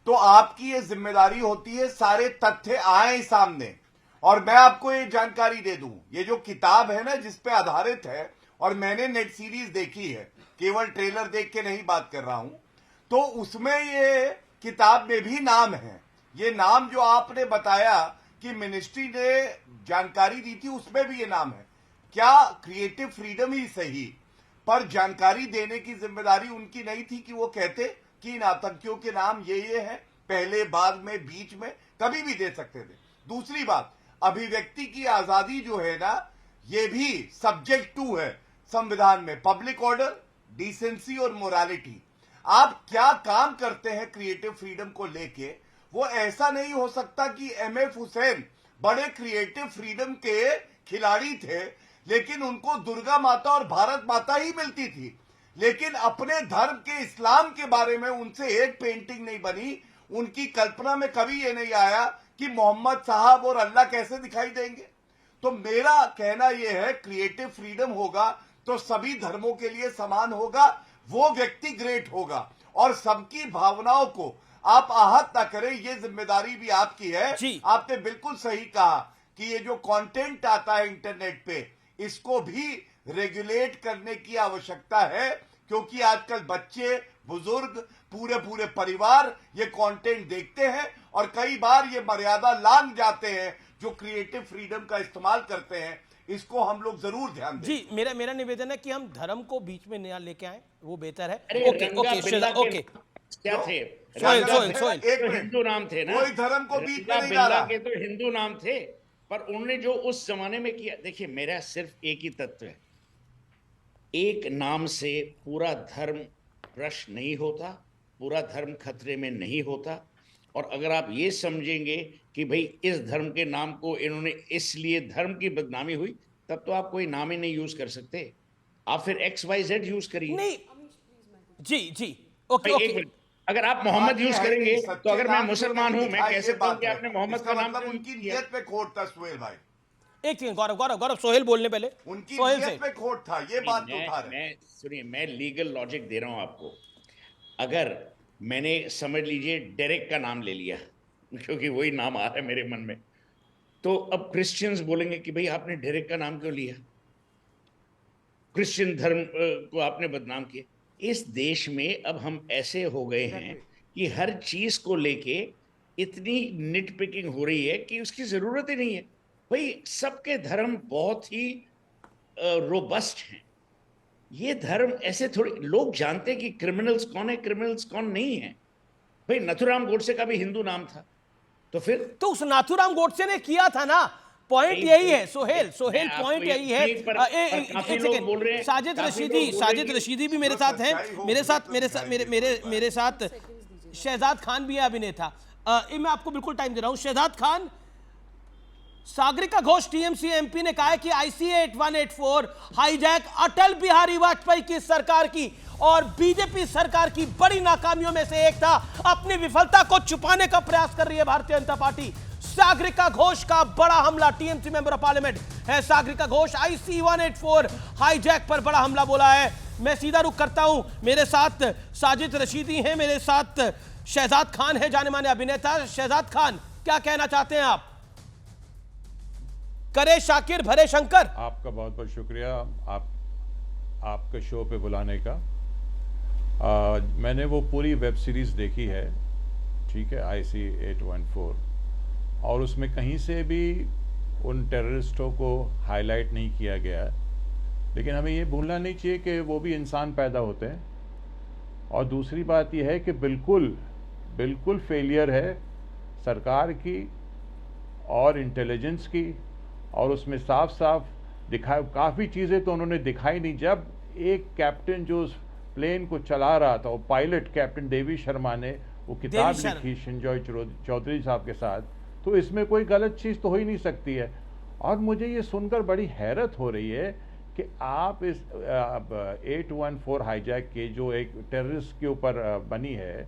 Speaker 5: तो आपकी ये जिम्मेदारी होती है सारे तथ्य आए सामने। और मैं आपको ये जानकारी दे दूं, ये जो किताब है ना जिस पे आधारित है, और मैंने नेट सीरीज देखी है, केवल ट्रेलर देख के नहीं बात कर रहा हूं, तो उसमें ये किताब में भी नाम है। ये नाम जो आपने बताया कि मिनिस्ट्री ने जानकारी दी थी, उसमें भी ये नाम है। क्या क्रिएटिव फ्रीडम ही सही, पर जानकारी देने की जिम्मेदारी उनकी नहीं थी कि वो कहते कि इन आतंकियों के नाम ये हैं, पहले, बाद में, बीच में, कभी भी दे सकते थे। दूसरी बात, अभिव्यक्ति की आजादी जो है ना, ये भी सब्जेक्ट टू है संविधान में, पब्लिक ऑर्डर, डिसेंसी और मोरालिटी। आप क्या काम करते हैं क्रिएटिव फ्रीडम को लेके, वो ऐसा नहीं हो सकता कि एमएफ हुसैन बड़े क्रिएटिव फ्रीडम के खिलाड़ी थे, लेकिन उनको दुर्गा माता और भारत माता ही मिलती थी, लेकिन अपने धर्म के इस्लाम के बारे में उनसे एक पेंटिंग नहीं बनी। उनकी कल्पना में कभी ये नहीं आया कि मोहम्मद साहब और अल्लाह कैसे दिखाई देंगे। तो मेरा कहना यह है, क्रिएटिव फ्रीडम होगा तो सभी धर्मों के लिए समान होगा, वो व्यक्ति ग्रेट होगा, और सबकी भावनाओं को आप आहत ना करें, ये जिम्मेदारी भी आपकी है। आपने बिल्कुल सही कहा कि ये जो कंटेंट आता है इंटरनेट पे, इसको भी रेगुलेट करने की आवश्यकता है, क्योंकि आजकल बच्चे, बुजुर्ग, पूरे परिवार ये कंटेंट देखते हैं और कई बार ये मर्यादा लांघ जाते हैं जो क्रिएटिव फ्रीडम का इस्तेमाल करते हैं। इसको हम लोग जरूर ध्यान दें।
Speaker 1: जी, मेरा निवेदन है कि हम धर्म को बीच में नया लेके आए, वो बेहतर है।
Speaker 7: ओके, क्या थे?
Speaker 1: सोहेल,
Speaker 5: एक मिनट,
Speaker 7: हिंदू नाम थे ना,
Speaker 5: कोई धर्म को बीच में नहीं
Speaker 7: बिल्ला
Speaker 5: डाला।
Speaker 7: के तो हिंदू नाम थे, पर उन्होंने जो उस जमाने में किया, देखिए मेरा सिर्फ एक ही तत्व है, एक नाम से पूरा धर्म प्रश्न नहीं होता, पूरा धर्म खतरे में नहीं होता। और अगर आप ये समझेंगे कि भाई इस धर्म के नाम को इन्होंने इसलिए धर्म की बदनामी हुई, तब तो आप कोई नाम ही नहीं यूज कर सकते, आप फिर XYZ यूज करिए।
Speaker 1: नहीं, जी, ओके,
Speaker 7: एक मिनट, अगर आप मोहम्मद यूज करेंगे तो अगर मैं मुसलमान हूं, मैं कैसे कहूं कि आपने मोहम्मद का नाम
Speaker 5: मतलब उनकी नियत पे खोट था सोहेल भाई।
Speaker 1: एक सेकंड, गौरव सोहेल बोलने पहले,
Speaker 5: उनकी
Speaker 1: सोहेल
Speaker 5: नियत
Speaker 1: से
Speaker 5: पे खोट था, ये बात तो उठा रहे।
Speaker 7: मैं सुनिए, मैं लीगल लॉजिक दे रहा हूं आपको। अगर मैंने, समझ लीजिए, डेरेक का नाम ले लिया, क्योंकि वही नाम आ रहा है मेरे मन में, तो अब क्रिश्चियंस बोलेंगे कि भाई आपने डेरेक का नाम क्यों लिया, क्रिश्चियन धर्म को आपने बदनाम किया। इस देश में अब हम ऐसे हो गए हैं कि हर चीज को लेके इतनी निट पिकिंग हो रही है कि उसकी जरूरत ही नहीं है। भाई सबके धर्म बहुत ही रोबस्ट हैं। ये धर्म ऐसे थोड़ी, लोग जानते हैं कि क्रिमिनल्स कौन है, क्रिमिनल्स कौन नहीं है। भाई नथुराम गोडसे का भी हिंदू नाम था, तो फिर
Speaker 1: तो उस नाथुराम गोडसे ने किया था ना। पॉइंट यही है सोहेल, पॉइंट यही है। साजिद रशीदी भी मेरे साथ हैं, मेरे साथ शहजाद खान भी है अभिनेता। मैं आपको बिल्कुल टाइम दे रहा हूं। शहजाद खान, सागरिका घोष टीएमसी एमपी ने कहा है कि IC 8184 हाईजैक अटल बिहारी वाजपेयी की सरकार की और बीजेपी सरकार की बड़ी नाकामियों में से एक था। अपनी विफलता को छुपाने का प्रयास कर रही है भारतीय जनता पार्टी। सागरिका घोष का बड़ा हमला, टीएमसी मेंबर ऑफ पार्लियामेंट है सागरिका घोष, IC 184 हाईजैक पर बड़ा हमला बोला है। मैं सीधा रुख करता हूं, मेरे साथ साजिद रशीदी हैं, मेरे साथ शहजाद खान है, जाने माने अभिनेता। शहजाद खान, क्या कहना चाहते हैं आप? करे शाकिर भरे शंकर।
Speaker 8: आपका बहुत बहुत शुक्रिया आपके शो पे बुलाने का। मैंने वो पूरी वेब सीरीज देखी है, ठीक है, IC 814, और उसमें कहीं से भी उन टेररिस्टों को हाईलाइट नहीं किया गया है। लेकिन हमें ये भूलना नहीं चाहिए कि वो भी इंसान पैदा होते हैं। और दूसरी बात यह है कि बिल्कुल फेलियर है सरकार की और इंटेलिजेंस की, और उसमें साफ साफ दिखा, काफ़ी चीज़ें तो उन्होंने दिखाई नहीं। जब एक कैप्टन जो उस प्लेन को चला रहा था, वो पायलट कैप्टन देवी शर्मा ने वो किताब लिखी संजय चौधरी साहब के साथ, तो इसमें कोई गलत चीज़ तो हो ही नहीं सकती है। और मुझे ये सुनकर बड़ी हैरत हो रही है कि आप इस 814 हाईजैक के जो एक टेररिस्ट के ऊपर बनी है,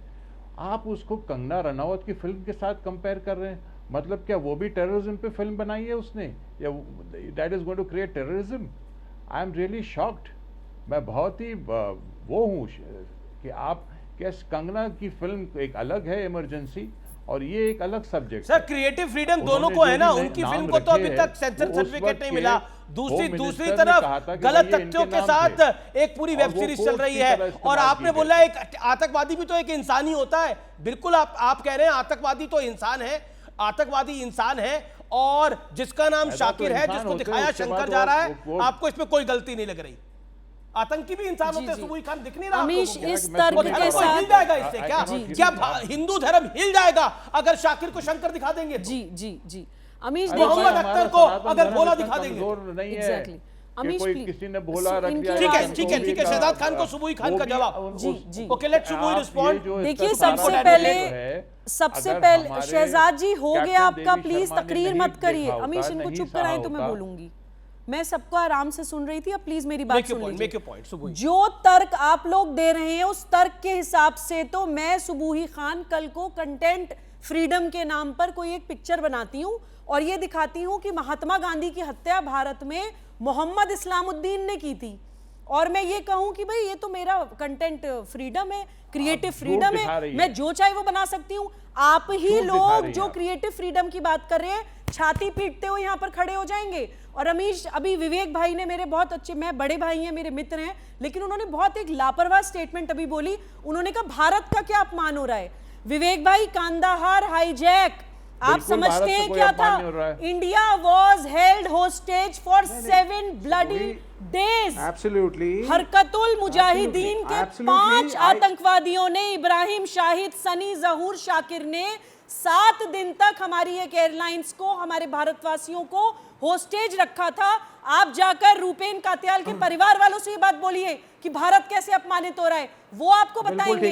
Speaker 8: आप उसको कंगना रनावत की फिल्म के साथ कंपेयर कर रहे हैं। मतलब क्या वो भी टेररिज्म पे फिल्म बनाई है उसने, या that is going to create terrorism? I am really shocked. मैं बहुत ही वो हूँ कि आप कैसे, कंगना की फिल्म एक अलग है इमरजेंसी, और ये एक अलग सब्जेक्ट।
Speaker 1: सर क्रिएटिव फ्रीडम दोनों को है ना, उनकी फिल्म को तो अभी तक सेंसर सर्टिफिकेट नहीं मिला। दूसरी तरफ गलत तथ्यों के साथ एक पूरी वेब सीरीज चल रही है। और आपने बोला एक आतंकवादी भी तो एक इंसान ही होता है। बिल्कुल आप कह रहे हैं आतंकवादी तो इंसान है, आतंकवादी इंसान है, और जिसका नाम शाकिर है, जिसको दिखाया शंकर जा रहा है, आपको इसमें कोई गलती नहीं लग रही। आतंकी भी इंसान होते हैं, सुबुई खान दिख नहीं रहा
Speaker 9: अमीश
Speaker 1: आपको?
Speaker 9: इस तर्क के साथ
Speaker 1: हिल जाएगा इससे क्या हिंदू धर्म हिल जाएगा अगर शाकिर को शंकर दिखा देंगे?
Speaker 9: जी अमीश
Speaker 1: मोहम्मद अख्तर को अगर भोला दिखा देंगे?
Speaker 9: एग्जैक्टली अमीश
Speaker 8: किसी ने भोला रख दिया।
Speaker 1: ठीक है शहजाद खान को सुबुई खान का जवाब।
Speaker 9: जी
Speaker 1: ओके, लेट सुबुई रिस्पॉन्ड।
Speaker 9: देखिए सबसे पहले शहजाद जी हो गया आपका, प्लीज तकरीर मत करिए। अमीश इनको चुप कराएं तो मैं बोलूंगी। मैं सबको आराम से सुन रही थी, अब प्लीज मेरी बात सुन लीजिए। जो तर्क आप लोग दे रहे हैं उस तर्क के हिसाब से तो मैं सुबुही खान कल को कंटेंट फ्रीडम के नाम पर कोई एक पिक्चर बनाती हूं और ये दिखाती हूं कि महात्मा गांधी की हत्या भारत में मोहम्मद इस्लामुद्दीन ने की थी, और मैं ये कहूं कि भाई ये तो मेरा कंटेंट फ्रीडम है, क्रिएटिव फ्रीडम है, मैं जो चाहे वो बना सकती हूं। आप ही लोग जो क्रिएटिव फ्रीडम की बात कर रहे हैं छाती पीटते हुए यहां पर खड़े हो जाएंगे। और अमीश, अभी विवेक भाई ने मेरे बहुत अच्छे, मैं बड़े भाई हैं, मेरे मित्र हैं, लेकिन उन्होंने बहुत एक लापरवाह स्टेटमेंट अभी बोली। उन्होंने कहा भारत का क्या अपमान हो रहा है। विवेक भाई, कांदाहार हाईजैक आप समझते हैं क्या था? India was held hostage for 7 bloody days.
Speaker 6: Absolutely.
Speaker 9: Harkatul Mujahideen के 5 आतंकवादियों ने, इब्राहिम शाहिद, सनी जहूर शाकिर ने 7 दिन तक हमारी एक एयरलाइंस को, हमारे भारतवासियों को होस्टेज रखा था। आप जाकर रूपेन कात्याल के परिवार वालों से ये बात बोलिए कि भारत कैसे अपमानित हो रहा है, वो आपको बताएंगे।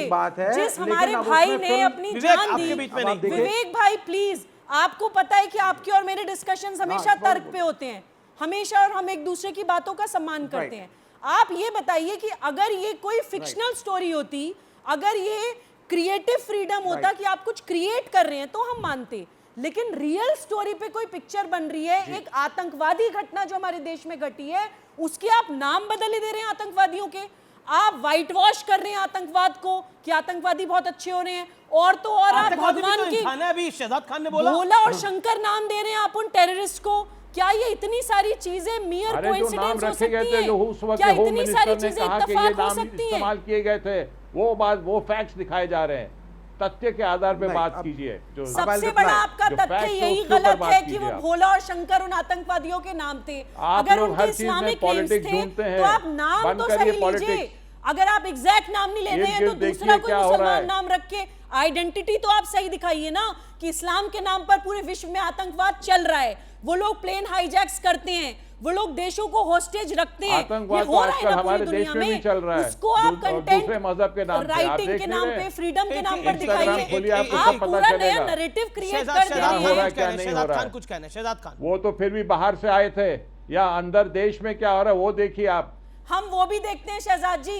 Speaker 9: जिस हमारे भाई ने अपनी जान दी। विवेक भाई प्लीज, आपको पता है कि आपके और मेरे डिस्कशंस हमेशा तर्क पे होते हैं हमेशा, और हम एक दूसरे की बातों का सम्मान करते हैं। आप ये बताइए कि अगर ये कोई फिक्शनल स्टोरी होती, अगर ये क्रिएटिव फ्रीडम होता कि आप कुछ क्रिएट कर रहे हैं तो हम मानते, लेकिन रियल स्टोरी पे कोई पिक्चर बन रही है, एक आतंकवादी घटना जो हमारे देश में घटी है उसके आप नाम बदले दे रहे हैं आतंकवादियों के, आप व्हाइट वॉश कर रहे हैं आतंकवाद को कि आतंकवादी बहुत अच्छे हो रहे हैं, और तो और आप भगवान की
Speaker 1: अभी शहजाद खान ने बोला
Speaker 9: भोला और शंकर नाम दे रहे हैं आप उन टेररिस्ट को। क्या ये इतनी सारी चीजें मियर कोइंसिडेंस हो सकती है? क्या इतनी सारी चीजें इत्तेफाक हो सकती हैं?
Speaker 8: इस्तेमाल किए गए थे, वो बात, वो फैक्ट्स दिखाए जा रहे हैं, तथ्य के आधार पे बात कीजिए। जो
Speaker 9: सबसे बड़ा आपका तथ्य यही गलत है कि वो भोला और शंकर उन आतंकवादियों के नाम थे। अगर उनके इस्लामिक क्लेम्स थे तो आप नाम तो सही लीजिए। अगर आप एग्जैक्ट नाम नहीं ले रहे हैं तो दूसरा कोई मुसलमान नाम रख के आइडेंटिटी तो आप सही दिखाइए ना, कि इस्लाम के नाम पर पूरे विश्व में आतंकवाद चल रहा है, वो लोग प्लेन हाईजैक्स करते हैं, वो लोग देशों को होस्टेज रखते हैं,
Speaker 8: आतंकवाद तो आजकल हमारे देश में भी चल रहा है।
Speaker 9: उसको आप कंटेंट
Speaker 8: दूसरे मजहब के नाम पे,
Speaker 9: राइटिंग के नाम पे, फ्रीडम के नाम पर दिखाइए। आप पूरा नया नैरेटिव क्रिएट कर दे रहे हैं।
Speaker 1: कुछ कहना है शहजाद खान?
Speaker 8: वो तो फिर भी बाहर से आए थे, या अंदर देश में क्या हो रहा है वो देखिए आप।
Speaker 9: हम वो भी देखते हैं शहजाद जी,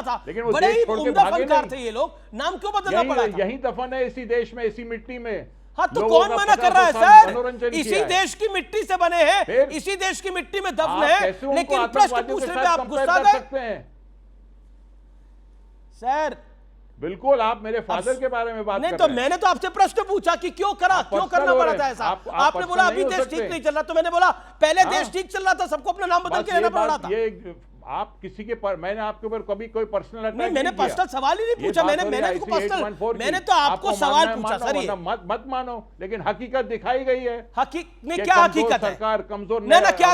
Speaker 1: बड़ा था,
Speaker 8: लेकिन वो
Speaker 1: बड़े
Speaker 8: देश
Speaker 1: ही
Speaker 8: छोड़ के
Speaker 1: उम्दा
Speaker 8: भागे
Speaker 1: फनकार
Speaker 8: नहीं।
Speaker 1: थे ये लोग, नाम क्यों बदलना पड़ा था?
Speaker 8: यही दफन है इसी देश में, इसी मिट्टी में।
Speaker 1: हाँ तो
Speaker 8: लोगों
Speaker 1: कौन
Speaker 8: का
Speaker 1: मना कर
Speaker 8: 50
Speaker 1: रहा है
Speaker 8: साल
Speaker 1: सर?
Speaker 8: मनोरंजन
Speaker 1: इसी
Speaker 8: किया है।
Speaker 1: देश की मिट्टी से बने हैं,
Speaker 8: फिर?
Speaker 1: इसी देश की मिट्टी में दफन
Speaker 8: आप
Speaker 1: है,
Speaker 8: कैसे उनको
Speaker 1: लेकिन प्रश्न
Speaker 8: आतंकवादियों के
Speaker 1: पूछने पे
Speaker 8: साथ
Speaker 1: आप
Speaker 8: कंपेयर
Speaker 1: गुस्सा
Speaker 8: कर
Speaker 1: गए?
Speaker 8: सकते हैं?
Speaker 1: सर
Speaker 8: बिल्कुल आप मेरे फादर के बारे में बात
Speaker 1: नहीं
Speaker 8: कर
Speaker 1: तो
Speaker 8: रहे हैं।
Speaker 1: मैंने तो आपसे प्रश्न पूछा कि क्यों करा, क्यों करना पड़ा था ऐसा। आपने बोला अभी देश ठीक नहीं चल रहा, तो मैंने बोला पहले देश ठीक चल रहा था, सबको अपना नाम बदल के रहना पड़ रहा था।
Speaker 8: ये आप किसी के मैंने आपके ऊपर कभी कोई पर्सनल अटैक
Speaker 1: नहीं, मैंने पर्सनल सवाल ही नहीं पूछा, मैंने तो आपको सवाल पूछा सर। ये
Speaker 8: मत मानो, लेकिन हकीकत दिखाई गई है।
Speaker 1: नहीं, क्या हकीकत है?
Speaker 8: सरकार कमजोर
Speaker 1: नहीं ना, क्या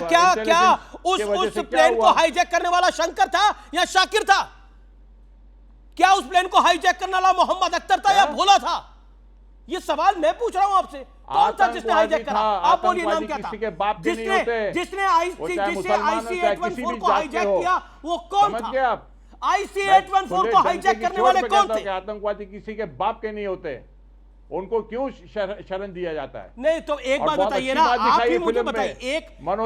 Speaker 1: उस प्लेन को हाईजैक करने वाला शंकर था या शाकिर था? क्या उस प्लेन को हाईजैक करने वाला मोहम्मद अख्तर था या भोला था? ये सवाल मैं पूछ रहा हूं आपसे। कौन था जिसने हाईजैक करा? आप बोलिए नाम क्या था? जिसने IC-814 को हाईजैक किया वो कौन था? IC-814 को हाईजैक करने वाले कौन थे?
Speaker 8: आतंकवादी किसी के बाप के नहीं होते, उनको क्यों शरण दिया जाता है?
Speaker 1: नहीं तो एक बात बताइए ना, आप ही मुझे बताइए,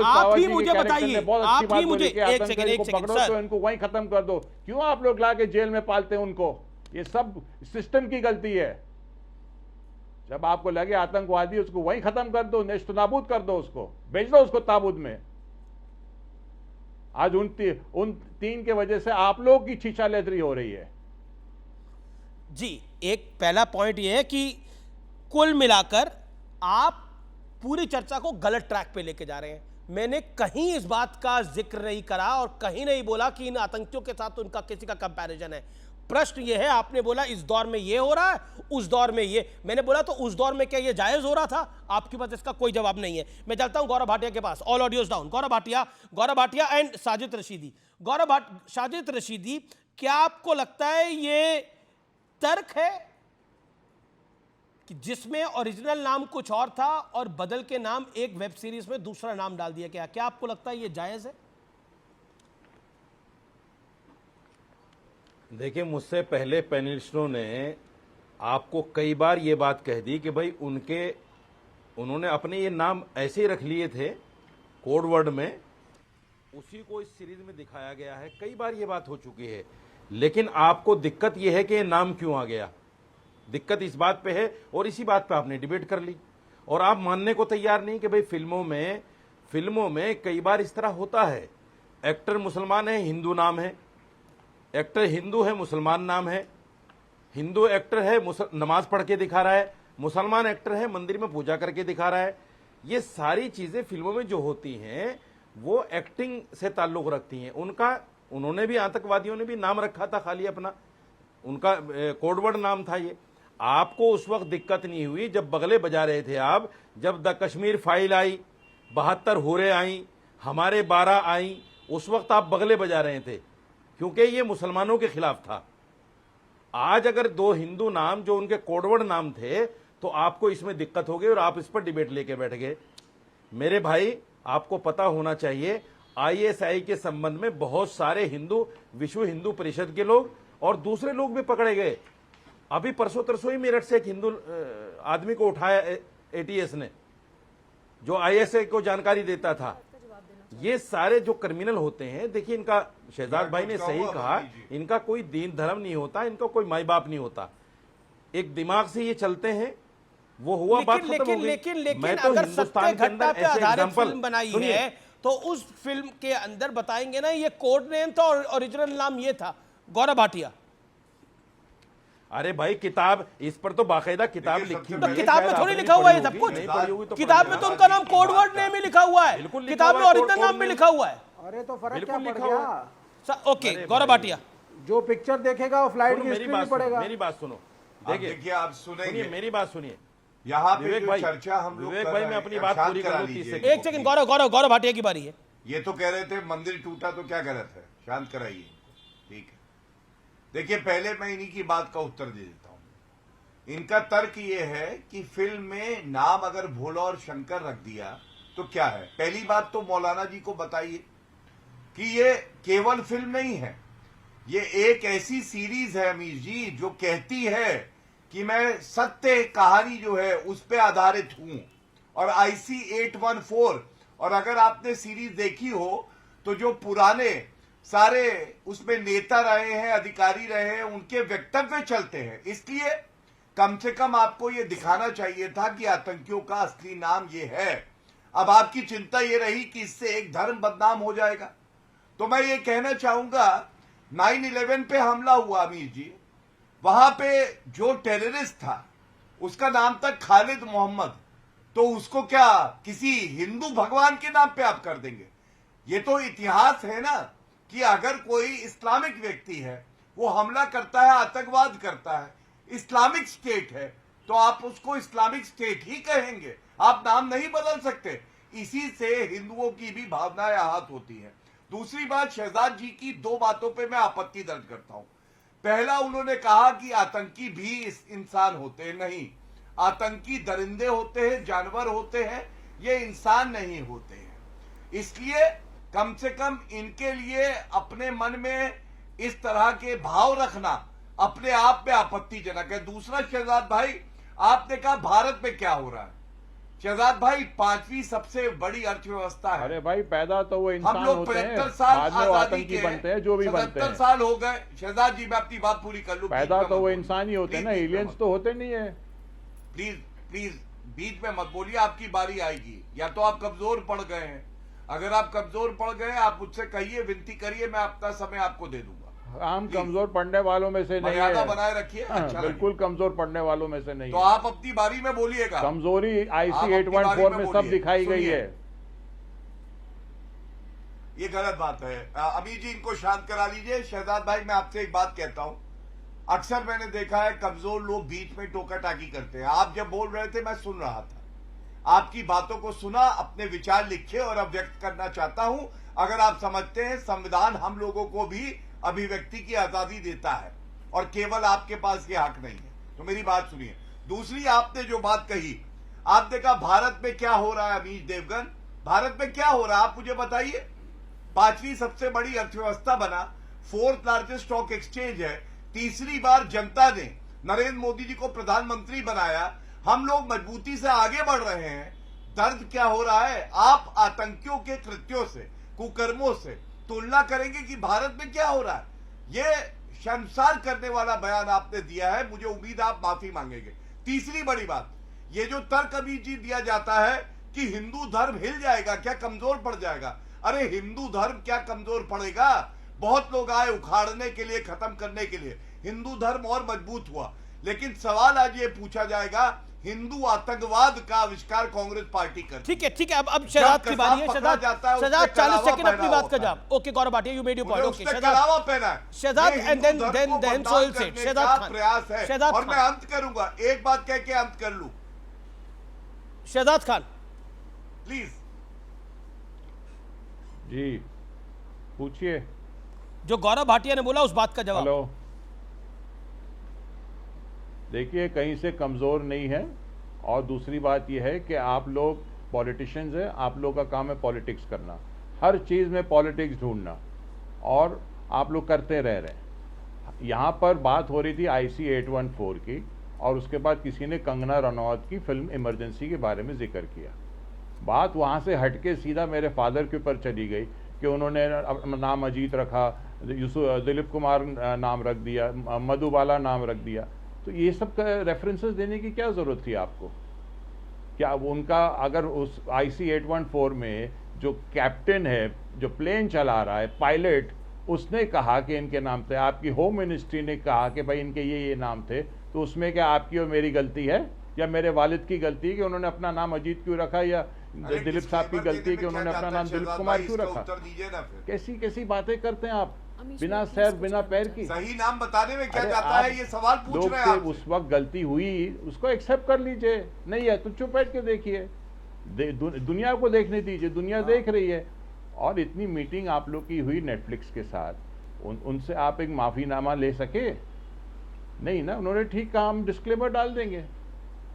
Speaker 1: आप ही मुझे बताइए, आप ही मुझे एक सेकंड
Speaker 8: सर, इनको वहीं खत्म कर दो। क्यों आप लोग लाके जेल में पालते हैं उनको? ये सब सिस्टम की गलती है। जब आपको लगे आतंकवादी, उसको वहीं खत्म कर दो, नेस्त नाबूद कर दो, उसको भेज दो उसको ताबूत में। आज उन तीन के वजह से आप लोगों की छीछालेतरी हो रही है।
Speaker 1: जी, एक पहला पॉइंट यह है कि कुल मिलाकर आप पूरी चर्चा को गलत ट्रैक पे लेके जा रहे हैं। मैंने कहीं इस बात का जिक्र नहीं करा और कहीं नहीं बोला कि इन आतंकियों के साथ उनका किसी का कंपैरिजन है। प्रश्न यह है, आपने बोला इस दौर में यह हो रहा है, उस दौर में ये। मैंने बोला तो उस दौर में क्या यह जायज हो रहा था? आपके पास इसका कोई जवाब नहीं है। मैं चलता हूं गौरव भाटिया के पास। All audios down. Gaurav Bhatia and Sajid Rashidi. Sajid Rashidi, क्या आपको लगता है ये तर्क है कि जिसमें ओरिजिनल नाम कुछ और था और बदल के नाम एक वेब सीरीज में दूसरा नाम डाल दिया गया, क्या आपको लगता है ये जायज है?
Speaker 10: देखिए, मुझसे पहले पैनलिस्टों ने आपको कई बार ये बात कह दी कि भाई उन्होंने अपने ये नाम ऐसे ही रख लिए थे कोड वर्ड में, उसी को इस सीरीज में दिखाया गया है। कई बार ये बात हो चुकी है, लेकिन आपको दिक्कत ये है कि ये नाम क्यों आ गया। दिक्कत इस बात पे है और इसी बात पे आपने डिबेट कर ली और आप मानने को तैयार नहीं कि भाई फिल्मों में कई बार इस तरह होता है। एक्टर मुसलमान है, हिंदू नाम है, एक्टर हिंदू है, मुसलमान नाम है, हिंदू एक्टर है, नमाज पढ़ के दिखा रहा है, मुसलमान एक्टर है, मंदिर में पूजा करके दिखा रहा है। ये सारी चीजें फिल्मों में जो होती हैं वो एक्टिंग से ताल्लुक रखती हैं। उन्होंने भी, आतंकवादियों ने भी नाम रखा था खाली अपना, उनका कोडवर्ड नाम था ये। आपको उस वक्त दिक्कत नहीं हुई जब बगले बजा रहे थे आप, जब द कश्मीर फाइल आई, 72 हुरे आई, हमारे 12 आई, उस वक्त आप बगले बजा रहे थे क्योंकि ये मुसलमानों के खिलाफ था। आज अगर दो हिंदू नाम जो उनके कोडवर्ड नाम थे तो आपको इसमें दिक्कत हो गई और आप इस पर डिबेट लेके बैठ गए। मेरे भाई, आपको पता होना चाहिए ISI के संबंध में बहुत सारे विश्व हिंदू परिषद के लोग और दूसरे लोग भी पकड़े गए। अभी परसों तरसों ही मेरठ से एक हिंदू आदमी को उठाया ATS ने, जो ISI को जानकारी देता था। ये सारे जो क्रिमिनल होते हैं, देखिए, इनका शहजाद भाई ने सही कहा, इनका कोई दीन धर्म नहीं होता, इनका कोई माई बाप नहीं होता, एक दिमाग से ये चलते हैं। वो हुआ, बात खत्म हो गई।
Speaker 1: लेकिन
Speaker 10: मैं तो
Speaker 1: अगर
Speaker 10: हिंदुस्तान के अंदर
Speaker 1: पे आधारित फिल्म बनाई है तो उस फिल्म के अंदर बताएंगे ना ये कोड नेम था और ओरिजिनल नाम ये था। गौरव भाटिया,
Speaker 10: अरे भाई, किताब इस पर तो बाकायदा किताब लिखी हुई है।
Speaker 1: किताब में थोड़ी लिखा हुआ है सब कुछ। किताब में तो उनका नाम कोडवर्ड नेम ही लिखा हुआ है, किताब में ओरिजिनल नाम भी लिखा हुआ है।
Speaker 6: अरे तो फर्क क्या पड़ गया?
Speaker 1: ओके गौरव भाटिया,
Speaker 6: जो पिक्चर देखेगा वो फ्लाइट की हिस्ट्री भी पड़ेगा।
Speaker 10: मेरी बात सुनो,
Speaker 5: देखिए आप सुनेंगे,
Speaker 10: मेरी बात सुनिए।
Speaker 5: यहाँ पे
Speaker 10: विवेक
Speaker 5: जो
Speaker 10: भाई,
Speaker 5: चर्चा हम लोग
Speaker 10: विवेक भाई, मैं अपनी बात पूरी कर लूं 30 सेकंड।
Speaker 1: एक सेकंड, गौरव भाटिया की बारी है।
Speaker 5: ये तो कह रहे थे मंदिर टूटा तो क्या गलत है, शांत कराइए, ठीक है। देखिए, पहले मैं इन्हीं की बात का उत्तर दे देता हूं। इनका तर्क ये है कि फिल्म में नाम अगर भोला और शंकर रख दिया तो क्या है। पहली बात तो मौलाना जी को बताइए कि ये केवल फिल्म नहीं है, ये एक ऐसी सीरीज है अमीर जी जो कहती है कि मैं सत्य कहानी जो है उस पे आधारित हूं। और IC-814, और अगर आपने सीरीज देखी हो तो जो पुराने सारे उसमें नेता रहे हैं, अधिकारी रहे हैं, उनके वक्तव्य चलते हैं। इसलिए कम से कम आपको ये दिखाना चाहिए था कि आतंकियों का असली नाम ये है। अब आपकी चिंता ये रही कि इससे एक धर्म बदनाम हो जाएगा। तो मैं ये कहना चाहूंगा, 9/11 पे हमला हुआ अमीर जी, वहां पे जो टेररिस्ट था उसका नाम था खालिद मोहम्मद, तो उसको क्या किसी हिंदू भगवान के नाम पे आप कर देंगे? ये तो इतिहास है ना कि अगर कोई इस्लामिक व्यक्ति है, वो हमला करता है, आतंकवाद करता है, इस्लामिक स्टेट है, तो आप उसको इस्लामिक स्टेट ही कहेंगे, आप नाम नहीं बदल सकते। इसी से हिंदुओं की भी भावनाएं आहत होती है। दूसरी बात, शहजाद जी की दो बातों पे मैं आपत्ति दर्ज करता हूं। पहला, उन्होंने कहा कि आतंकी भी इंसान होते हैं। नहीं, आतंकी दरिंदे होते हैं, जानवर होते हैं, ये इंसान नहीं होते हैं। इसलिए कम से कम इनके लिए अपने मन में इस तरह के भाव रखना अपने आप में आपत्तिजनक है। दूसरा, शहजाद भाई, आपने कहा भारत में क्या हो रहा है। शहजाद भाई, 5वीं सबसे बड़ी अर्थव्यवस्था है।
Speaker 8: अरे भाई, पैदा तो वो इंसान
Speaker 5: हम लोग
Speaker 8: होते हैं,
Speaker 5: 75 साल
Speaker 8: बाद में वो आतंकी बनते हैं, जो भी बनते हैं।
Speaker 5: 77 साल हो गए। शहजाद जी, मैं अपनी बात पूरी कर लूं।
Speaker 8: पैदा तो वो इंसान ही होते हैं ना, एलियंस तो होते नहीं है।
Speaker 5: प्लीज प्लीज बीच में मत बोलिए, आपकी बारी आएगी। या तो आप कमजोर पड़ गए हैं, अगर आप कमजोर पड़ गए, आप मुझसे कहिए, विनती करिए, मैं अपना समय आपको दे दूंगा।
Speaker 8: हम कमजोर पड़ने वालों में से नहीं है।
Speaker 5: मर्यादा बनाए रखिए। अच्छा,
Speaker 8: बिल्कुल कमजोर पड़ने वालों में से नहीं
Speaker 5: तो
Speaker 8: है।
Speaker 5: आप अपनी बारी में बोलिएगा।
Speaker 8: कमजोरी IC 814 में सब दिखाई गई है।
Speaker 5: ये गलत बात है। अमीर जी, इनको शांत करा लीजिए। शहजाद भाई, मैं आपसे एक बात कहता हूं, अक्सर मैंने देखा है कमजोर लोग बीच में टोका टाकी करते हैं। आप जब बोल रहे थे, मैं सुन रहा था, आपकी बातों को सुना, अपने विचार लिखे और अब व्यक्त करना चाहता हूं। अगर आप समझते हैं संविधान हम लोगों को भी अभिव्यक्ति की आजादी देता है और केवल आपके पास ये हक नहीं है, तो मेरी बात सुनिए। दूसरी, आपने जो बात कही, आपने कहा भारत में क्या हो रहा है। अमीश देवगन, भारत में क्या हो रहा है आप मुझे बताइए। 5वीं सबसे बड़ी अर्थव्यवस्था बना, 4th लार्जेस्ट स्टॉक एक्सचेंज है, तीसरी बार जनता ने नरेंद्र मोदी जी को प्रधानमंत्री बनाया, हम लोग मजबूती से आगे बढ़ रहे हैं। दर्द क्या हो रहा है? आप आतंकियों के कृत्यों से, कुकर्मों से तुलना करेंगे कि भारत में क्या हो रहा है। ये शर्मसार करने वाला बयान आपने दिया है, मुझे उम्मीद आप माफी मांगेंगे। तीसरी बड़ी बात, ये जो तर्क अभी जी दिया जाता है कि हिंदू धर्म हिल जाएगा, क्या कमजोर पड़ जाएगा। अरे हिंदू धर्म क्या कमजोर पड़ेगा? बहुत लोग आए उखाड़ने के लिए, खत्म करने के लिए, हिंदू धर्म और मजबूत हुआ। लेकिन सवाल आज ये पूछा जाएगा, हिंदू आतंकवाद का आविष्कार कांग्रेस पार्टी कर।
Speaker 1: ठीक है, ठीक है। अब शहजाद की बारी है। शहजाद 40 सेकंड अपनी बात का जवाब। Okay Gaurav Bhatia, you made your point. Okay Shehzad and then Sohail Seth. Shehzad Khan,
Speaker 5: प्रयास है
Speaker 1: शहजाद
Speaker 5: और मैं अंत करूंगा, एक बात कह के अंत कर लूं।
Speaker 1: शहजाद खान
Speaker 5: प्लीज।
Speaker 8: जी पूछिए।
Speaker 1: जो गौरव भाटिया ने बोला उस बात का जवाब।
Speaker 8: हेलो, देखिए, कहीं से कमज़ोर नहीं है। और दूसरी बात यह है कि आप लोग पॉलिटिशियंस हैं, आप लोग का काम है पॉलिटिक्स करना, हर चीज़ में पॉलिटिक्स ढूंढना, और आप लोग करते रह रहे हैं। यहाँ पर बात हो रही थी IC 814 की, और उसके बाद किसी ने कंगना रनौत की फिल्म इमरजेंसी के बारे में जिक्र किया। बात वहाँ से हटके सीधा मेरे फादर के ऊपर चली गई कि उन्होंने नाम अजीत रखा, दिलीप कुमार नाम रख दिया, मधुबाला नाम रख दिया। तो ये सब का रेफरेंसेस देने की क्या ज़रूरत थी आपको? क्या उनका, अगर उस IC 814 में जो कैप्टन है, जो प्लेन चला रहा है, पायलट, उसने कहा कि इनके नाम थे, आपकी होम मिनिस्ट्री ने कहा कि भाई इनके ये नाम थे, तो उसमें क्या आपकी और मेरी गलती है, या मेरे वालिद की गलती है कि उन्होंने अपना नाम अजीत क्यों रखा, या दिलीप साहब की गलती है कि उन्होंने अपना नाम दिलीप कुमार क्यों रखा? कैसी कैसी बातें करते हैं आप, बिना सर बिना पैर की।
Speaker 5: सही नाम बताने में क्या जाता है, ये सवाल पूछ रहे हैं।
Speaker 8: उस वक्त गलती हुई, उसको एक्सेप्ट कर लीजिए, नहीं है तो चुप बैठ के देखिए, दुनिया को देखने दीजिए, दुनिया देख रही है। और इतनी मीटिंग आप लोग की हुई नेटफ्लिक्स के साथ, उनसे आप एक माफीनामा ले सके? नहीं ना, उन्होंने ठीक कहा, हम डिस्क्लेमर डाल देंगे।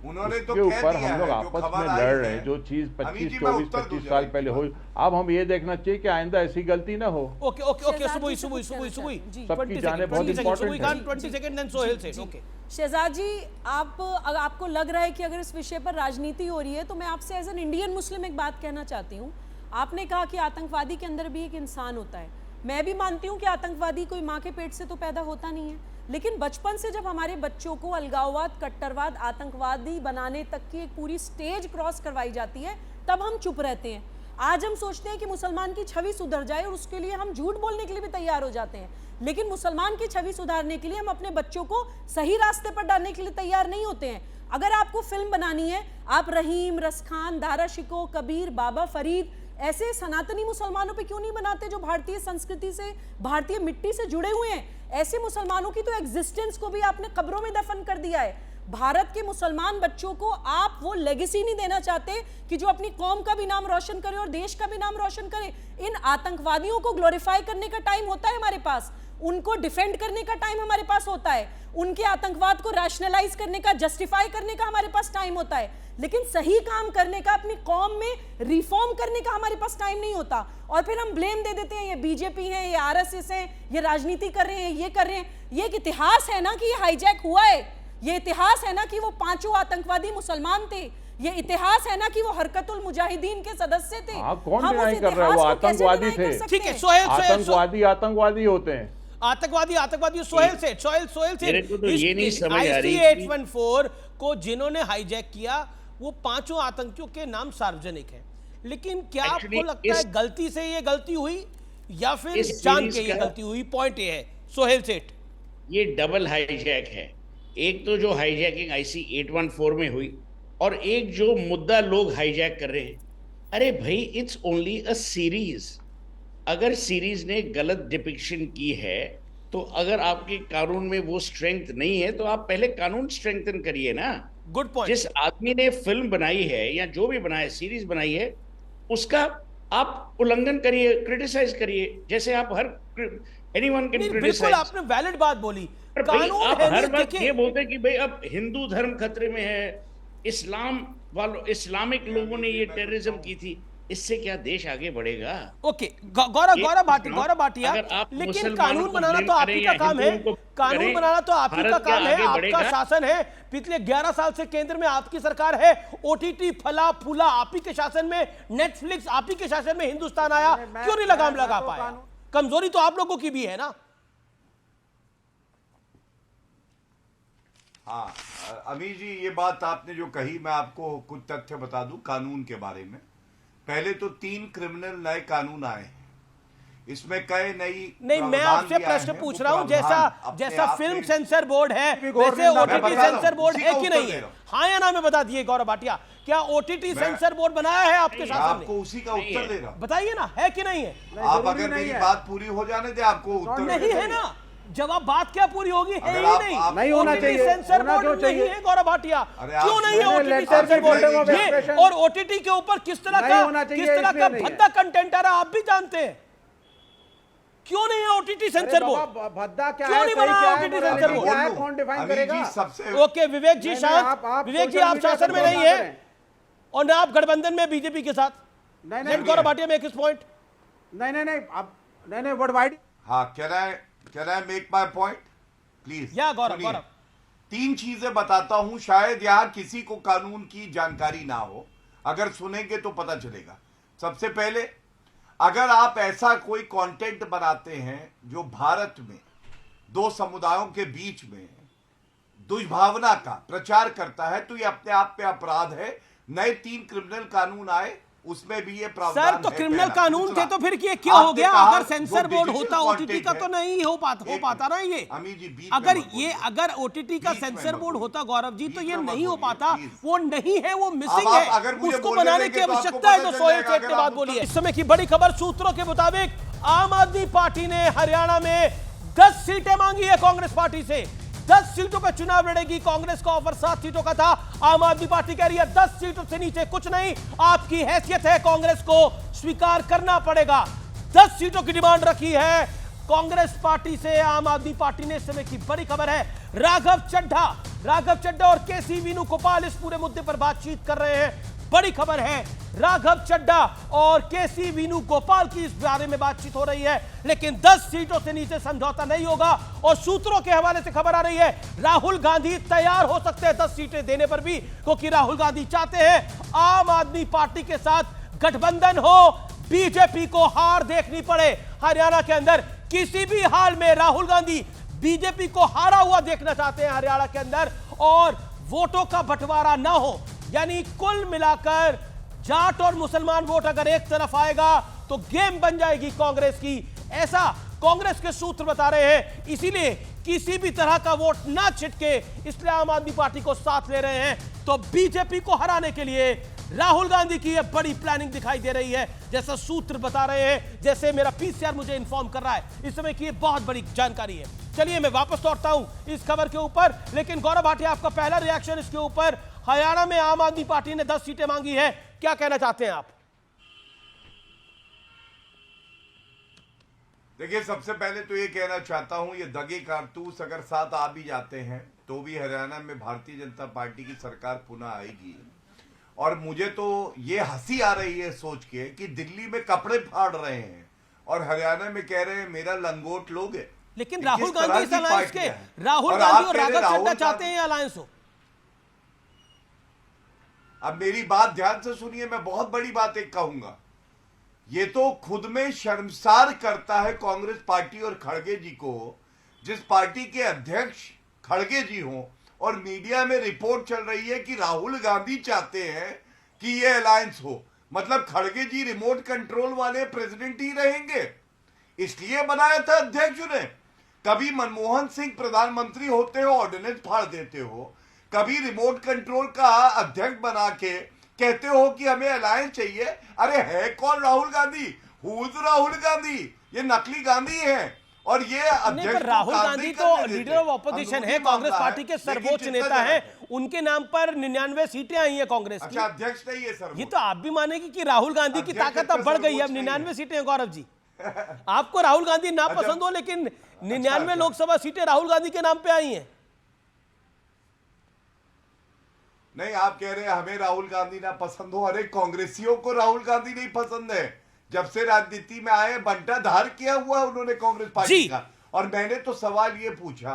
Speaker 5: उन्होंने तो
Speaker 8: ऊपर हम लोग आपस में लड़ रहे हैं, जो चीज 25 साल पहले हुई, अब हम ये देखना चाहिए कि आइंदा ऐसी गलती ना हो।
Speaker 1: ओके ओके ओके, सुबुई
Speaker 8: सबकी जाने बहुत इंपॉर्टेंट।
Speaker 1: 20 सेकंड देन सोहेल सेठ। ओके
Speaker 9: शहजाद जी, आपको लग रहा है कि अगर इस विषय पर राजनीति हो रही है, तो मैं आपसे एज एन इंडियन मुस्लिम एक बात कहना चाहती हूँ। आपने कहा कि आतंकवादी के अंदर भी एक इंसान होता है। मैं भी मानती हूँ कि आतंकवादी कोई माँ के पेट से तो पैदा होता नहीं है, लेकिन बचपन से जब हमारे बच्चों को अलगाववाद, कट्टरवाद, आतंकवादी बनाने तक की एक पूरी स्टेज क्रॉस करवाई जाती है, तब हम चुप रहते हैं। आज हम सोचते हैं कि मुसलमान की छवि सुधर जाए और उसके लिए हम झूठ बोलने के लिए भी तैयार हो जाते हैं, लेकिन मुसलमान की छवि सुधारने के लिए हम अपने बच्चों को सही रास्ते पर डालने के लिए तैयार नहीं होते हैं। अगर आपको फिल्म बनानी है, आप रहीम, रसखान, दारा शिको, कबीर, बाबा फरीद ऐसे सनातनी मुसलमानों पे क्यों नहीं बनाते जो भारतीय संस्कृति से, भारतीय मिट्टी से जुड़े हुए हैं? ऐसे मुसलमानों की तो एग्जिस्टेंस को भी आपने कब्रों में दफन कर दिया है। भारत के मुसलमान बच्चों को आप वो लेगेसी नहीं देना चाहते कि जो अपनी कौम का भी नाम रोशन करे और देश का भी नाम रोशन करे। इन आतंकवादियों को ग्लोरीफाई करने का टाइम होता है हमारे पास, उनको डिफेंड करने का टाइम हमारे पास होता है, उनके आतंकवाद को रैशनलाइज करने का, जस्टिफाई करने का हमारे पास टाइम होता है, लेकिन सही काम करने का, अपनी कौम में रिफॉर्म करने का हमारे पास टाइम नहीं होता। और फिर हम ब्लेम दे देते हैं, ये बीजेपी है, ये आरएसएस है, ये राजनीति कर रहे हैं, ये कर रहे हैं। ये एक इतिहास है ना कि ये हाईजैक हुआ है, ये इतिहास है ना कि वो 5 आतंकवादी मुसलमान थे, ये इतिहास है ना कि वो हरकतुल मुजाहिदीन के सदस्य थे।
Speaker 8: कौन डिनाई कर रहा है? वो आतंकवादी थे।
Speaker 1: ठीक है, सोहेल
Speaker 8: आतंकवादी होते हैं,
Speaker 1: आतंकवादी। सोहेल से
Speaker 7: तो ये नहीं समझ आ रही
Speaker 1: IC-814 को जिन्होंने हाईजैक किया वो 5 आतंकियों के नाम सार्वजनिक हैं, लेकिन क्या आपको लगता है गलती से ये गलती हुई या फिर जान के ये गलती हुई? पॉइंट ये है सोहेल सेठ,
Speaker 7: ये डबल हाईजैक है। एक तो जो हाईजैकिंग IC-814 में हुई और एक जो मुद्दा लोग हाईजैक कर रहे हैं। अरे भाई, इट्स ओनली अ सीरीज। अगर सीरीज ने गलत डिपिक्शन की है तो अगर आपके कानून में वो स्ट्रेंथ नहीं है तो आप पहले कानून स्ट्रेंथन करिए ना।
Speaker 1: Good point.
Speaker 7: जिस आदमी ने फिल्म बनाई है या जो भी बनाया, सीरीज बनाई है, उसका आप उल्लंघन करिए, क्रिटिसाइज करिए, जैसे आप हर एनीवन कैन क्रिटिसाइज।
Speaker 1: बिल्कुल आपने वैलिड बात बोली।
Speaker 7: कानून आप हर वक्त ये बोलते हैं कि भाई अब हिंदू धर्म खतरे में है, इस्लाम वालों, इस्लामिक लोगों ने ये टेररिज्म की थी, इससे क्या देश आगे बढ़ेगा?
Speaker 1: ओके, गौरव भाटिया, लेकिन कानून बनाना तो आप ही का काम है, कानून बनाना तो आप ही का काम है, आपका शासन है। पिछले 11 साल से केंद्र में आपकी सरकार है, OTT फला फूला आप ही के शासन में, नेटफ्लिक्स आप ही के शासन में हिंदुस्तान आया, क्यों नहीं लगाम लगा पाया? कमजोरी तो आप लोगों की भी है ना।
Speaker 5: हाँ अमीर जी, ये बात आपने जो कही, मैं आपको कुछ तथ्य बता दूं कानून के बारे में। पहले तो 3 क्रिमिनल नए कानून आए हैं, इसमें कई नहीं,
Speaker 1: मैं आपसे प्रश्न पूछ रहा हूं, जैसा फिल्म सेंसर बोर्ड है वैसे OTT सेंसर बोर्ड है कि नहीं है? हाँ या ना में बता दिए गौरव भाटिया, क्या OTT सेंसर बोर्ड बनाया है आपके शासन ने?
Speaker 5: आपको उसी का उत्तर दे रहा हूं,
Speaker 1: बताइए ना, है कि नहीं है?
Speaker 5: आप अगर मेरी बात पूरी हो जाने दे, आपको उत्तर
Speaker 1: नहीं है ना। जवाब बात क्या पूरी होगी? है ही
Speaker 6: नहीं होना चाहिए,
Speaker 1: सेंसर बोर्ड नहीं है गौरव भाटिया, क्यों नहीं है OTT सेंसर बोर्ड? ये और OTT के ऊपर किस तरह का भद्दा कंटेंट आ रहा है आप भी जानते हैं, क्यों नहीं है OTT सेंसर बोर्ड?
Speaker 6: भद्दा क्या
Speaker 1: क्यों नहीं बना OTT सेंसर बोर्ड?
Speaker 6: कौन डिफाइन करेगा?
Speaker 1: ओके विवेक जी शांत, विवेक जी आप शासन में नहीं है और ना आप गठबंधन में बीजेपी के साथ। नहीं Gaurav Bhatia make his point.
Speaker 6: नहीं वर्ड वाइड।
Speaker 5: हाँ, Can I make my point? Please.
Speaker 1: या गौरव
Speaker 5: 3 चीजें बताता हूं, शायद यहां किसी को कानून की जानकारी ना हो, अगर सुनेंगे तो पता चलेगा। सबसे पहले, अगर आप ऐसा कोई कंटेंट बनाते हैं जो भारत में 2 समुदायों के बीच में दुष्भावना का प्रचार करता है, तो ये अपने आप में अपराध है। नए 3 क्रिमिनल कानून आए, उसमें भी ये प्रावधान
Speaker 1: सर, तो क्रिमिनल कानून थे तो फिर क्या हो गया? अगर सेंसर बोर्ड होता OTT का तो नहीं हो पाता ना ये। अगर OTT का सेंसर बोर्ड होता गौरव जी, तो ये नहीं हो पाता। वो नहीं है, वो मिसिंग है, उसको बनाने की आवश्यकता है। तो सोहेल सेठ ने बात बोली है। इस समय की बड़ी खबर सूत्रों के मुताबिक आम आदमी पार्टी ने हरियाणा में 10 सीटें मांगी है कांग्रेस पार्टी से। 10 सीटों का चुनाव लड़ेगी कांग्रेस का ऑफर 7 सीटों का था। आम आदमी पार्टी कह रही है 10 सीटों से नीचे कुछ नहीं, आपकी हैसियत है कांग्रेस को स्वीकार करना पड़ेगा। 10 सीटों की डिमांड रखी है कांग्रेस पार्टी से आम आदमी पार्टी ने। इस समय की बड़ी खबर है, राघव चड्ढा और केसी वेणुगोपाल इस पूरे मुद्दे पर बातचीत कर रहे हैं। बड़ी खबर है, राघव चड्ढा और केसी वेणुगोपाल की इस बारे में बातचीत हो रही है, लेकिन 10 सीटों से नीचे समझौता नहीं होगा। और सूत्रों के हवाले से खबर आ रही है, राहुल गांधी तैयार हो सकते हैं 10 सीटें देने पर भी, क्योंकि राहुल गांधी चाहते हैं आम आदमी पार्टी के साथ गठबंधन हो, बीजेपी को हार देखनी पड़े। हरियाणा के अंदर किसी भी हाल में राहुल गांधी बीजेपी को हारा हुआ देखना चाहते हैं हरियाणा के अंदर, और वोटों का बंटवारा ना हो। यानी कुल मिलाकर जाट और मुसलमान वोट अगर एक तरफ आएगा तो गेम बन जाएगी कांग्रेस की, ऐसा कांग्रेस के सूत्र बता रहे हैं। इसीलिए किसी भी तरह का वोट ना छिटके, इसलिए आम आदमी पार्टी को साथ ले रहे हैं। तो बीजेपी को हराने के लिए राहुल गांधी की यह बड़ी प्लानिंग दिखाई दे रही है, जैसा सूत्र बता रहे हैं, जैसे मेरा पीसीआर मुझे इन्फॉर्म कर रहा है इस समय की, बहुत बड़ी जानकारी है। चलिए मैं वापस लौटता हूं इस खबर के ऊपर, लेकिन गौरव भाटिया आपका पहला रिएक्शन इसके ऊपर। हरियाणा में आम आदमी पार्टी ने 10 सीटें मांगी है, क्या कहना चाहते हैं आप?
Speaker 5: देखिए, सबसे पहले तो ये कहना चाहता हूं, ये दगे कारतूस अगर साथ आ भी जाते हैं तो भी हरियाणा में भारतीय जनता पार्टी की सरकार पुनः आएगी। और मुझे तो ये हंसी आ रही है सोच के कि दिल्ली में कपड़े फाड़ रहे हैं और हरियाणा में कह रहे हैं मेरा लंगोट लोगे।
Speaker 1: लेकिन राहुल गांधी इस अलायंस के, राहुल गांधी और राघव चड्ढा चाहते हैं अलायंस हो।
Speaker 5: अब मेरी बात ध्यान से सुनिए, मैं बहुत बड़ी बात एक कहूंगा। ये तो खुद में शर्मसार करता है कांग्रेस पार्टी और खड़गे जी को, जिस पार्टी के अध्यक्ष खड़गे जी हों और मीडिया में रिपोर्ट चल रही है कि राहुल गांधी चाहते हैं कि ये अलायंस हो। मतलब खड़गे जी रिमोट कंट्रोल वाले प्रेसिडेंट ही रहेंगे, इसलिए बनाया था अध्यक्ष ने। कभी मनमोहन सिंह प्रधानमंत्री होते हो ऑर्डिनेंस फाड़ देते हो, कभी रिमोट कंट्रोल का अध्यक्ष बना के कहते हो कि हमें अलायंस चाहिए। अरे है कौन राहुल गांधी? Who is Rahul Gandhi? ये नकली गांधी है। और ये अध्यक्ष
Speaker 1: राहुल गांधी तो लीडर ऑफ ऑपोजिशन है, कांग्रेस पार्टी के सर्वोच्च नेता है, उनके नाम पर 99 सीटें आई हैं कांग्रेस की।
Speaker 5: अच्छा, अध्यक्ष नहीं है सर?
Speaker 1: ये तो आप भी मानेंगे कि राहुल गांधी की ताकत अब बढ़ गई है, अब 99 सीटें हैं। गौरव जी, आपको राहुल गांधी ना पसंद हो, लेकिन 99 लोकसभा सीटें राहुल गांधी के नाम पे आई हैं।
Speaker 5: नहीं, आप कह रहे हैं हमें राहुल गांधी ना पसंद हो। अरे कांग्रेसियों को राहुल गांधी नहीं पसंद है। जब से राजनीति में आए बंटाधार किया हुआ उन्होंने कांग्रेस पार्टी का। और मैंने तो सवाल ये पूछा,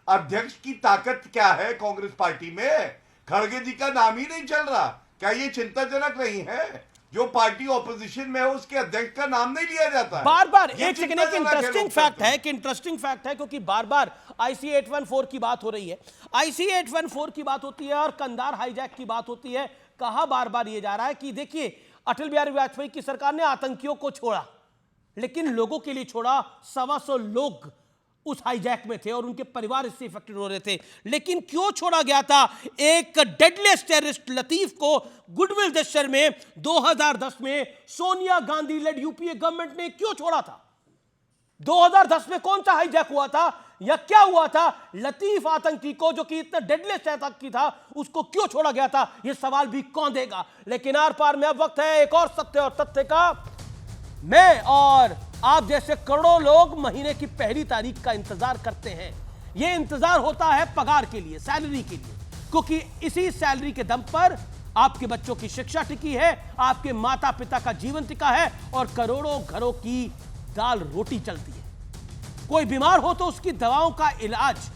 Speaker 5: अध्यक्ष की ताकत क्या है कांग्रेस पार्टी में? खड़गे जी का नाम ही नहीं चल रहा। क्या ये चिंताजनक नहीं है? जो पार्टी ऑपोजिशन में है उसके अध्यक्ष का नाम नहीं लिया जाता।
Speaker 1: बार बार एक सेकंड, एक इंटरेस्टिंग फैक्ट है कि इंटरेस्टिंग फैक्ट है, क्योंकि बार बार आईसी 814 की बात हो रही है, आईसी 814 की बात होती है और कंधार हाईजैक की बात होती है। कहा बार बार ये जा रहा है कि देखिए, अटल बिहारी वाजपेयी की सरकार ने आतंकियों को छोड़ा, लेकिन लोगों के लिए छोड़ा। 125 लोग उस हाईजैक में थे और उनके परिवार इससे इफेक्टेड हो रहे थे। लेकिन क्यों छोड़ा गया था एक डेडलिस्ट टेररिस्ट लतीफ को गुडविल जेस्चर में 2010 में Sonia Gandhi led UPA government ने क्यों छोड़ा था? 2010 में कौन सा हाईजैक हुआ था या क्या हुआ था? लतीफ आतंकी को, जो कि इतना डेडलिस्ट आतंकी था, उसको क्यों छोड़ा गया था? यह सवाल भी कौन देगा। लेकिन आर पार में अब वक्त है एक और सत्य और तथ्य का। मैं और आप जैसे करोड़ों लोग महीने की पहली तारीख का इंतजार करते हैं। यह इंतजार होता है पगार के लिए, सैलरी के लिए, क्योंकि इसी सैलरी के दम पर आपके बच्चों की शिक्षा टिकी है, आपके माता पिता का जीवन टिका है और करोड़ों घरों की दाल रोटी चलती है। कोई बीमार हो तो उसकी दवाओं का इलाज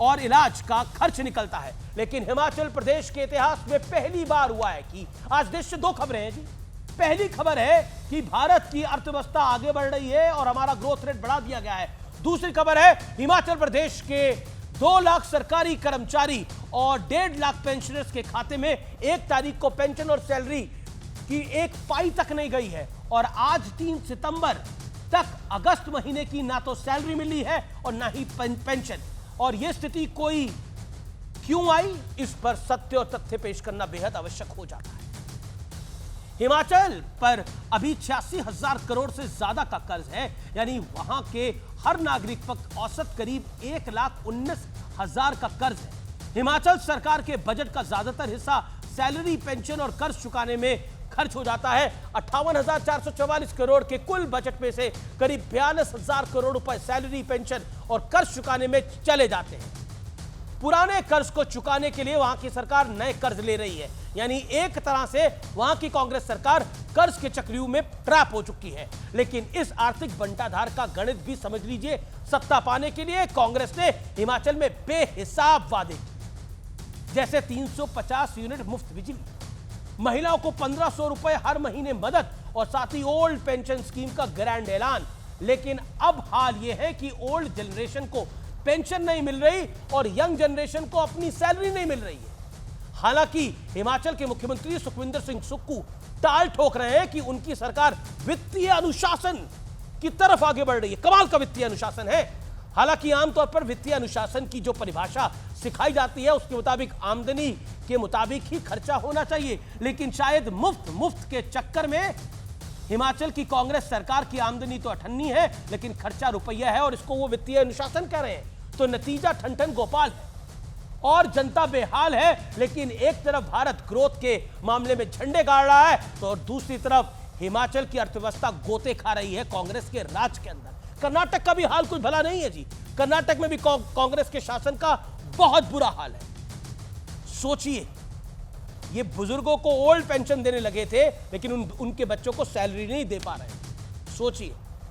Speaker 1: और इलाज का खर्च निकलता है। लेकिन हिमाचल प्रदेश के इतिहास में पहली बार हुआ है कि आज देश से 2 खबरें हैं जी। पहली खबर है कि भारत की अर्थव्यवस्था आगे बढ़ रही है और हमारा ग्रोथ रेट बढ़ा दिया गया है। दूसरी खबर है हिमाचल प्रदेश के 2 लाख सरकारी कर्मचारी और 1.5 लाख पेंशनर्स के खाते में 1 तारीख को पेंशन और सैलरी की 1 पाई तक नहीं गई है। और आज 3 सितंबर तक अगस्त महीने की ना तो सैलरी मिली है और ना ही पेंशन। और यह स्थिति कोई क्यों आई, इस पर सत्य और तथ्य पेश करना बेहद आवश्यक हो जाता है। हिमाचल पर अभी 86,000 करोड़ से ज्यादा का कर्ज है, यानी वहां के हर नागरिक पर औसत करीब 1,19,000 का कर्ज है। हिमाचल सरकार के बजट का ज्यादातर हिस्सा सैलरी, पेंशन और कर्ज चुकाने में खर्च हो जाता है। 58,444 करोड़ के कुल बजट में से करीब 42,000 करोड़ रुपए सैलरी, पेंशन और कर्ज चुकाने में चले जाते हैं। पुराने कर्ज को चुकाने के लिए वहां की सरकार नए कर्ज ले रही है, यानी एक तरह से वहां की कांग्रेस सरकार कर्ज के चक्रव्यूह में ट्रैप हो चुकी है। लेकिन इस आर्थिक बंटाधार का गणित भी समझ लीजिए। सत्ता पाने के लिए कांग्रेस ने हिमाचल में बेहिसाब वादे किए, जैसे 350 यूनिट मुफ्त बिजली, महिलाओं को 1,500 रुपए हर महीने मदद और साथ ही ओल्ड पेंशन स्कीम का ग्रैंड ऐलान। लेकिन अब हाल यह है कि ओल्ड जनरेशन को पेंशन नहीं मिल रही और यंग जनरेशन को अपनी सैलरी नहीं मिल रही है। हालांकि हिमाचल के मुख्यमंत्री सुखविंदर सिंह सुक्खू टाल ठोक रहे हैं कि उनकी सरकार वित्तीय अनुशासन की तरफ आगे बढ़ रही है। कमाल का वित्तीय अनुशासन है। हालांकि आमतौर पर वित्तीय अनुशासन की जो परिभाषा सिखाई जाती है उसके मुताबिक आमदनी के मुताबिक ही खर्चा होना चाहिए, लेकिन शायद मुफ्त के चक्कर में हिमाचल की कांग्रेस सरकार की आमदनी तो 98 है, लेकिन खर्चा रुपया है और इसको वो वित्तीय अनुशासन कह रहे हैं। तो नतीजा ठन गोपाल है और जनता बेहाल है। लेकिन एक तरफ भारत ग्रोथ के मामले में झंडे गाड़ रहा है तो दूसरी तरफ हिमाचल की अर्थव्यवस्था गोते खा रही है कांग्रेस के राज के अंदर। कर्नाटक का भी हाल कुछ भला नहीं है जी। कर्नाटक में भी कांग्रेस के शासन का बहुत बुरा हाल है। सोचिए, ये बुजुर्गों को ओल्ड पेंशन देने लगे थे, लेकिन उनके बच्चों को सैलरी नहीं दे पा रहे। सोचिए।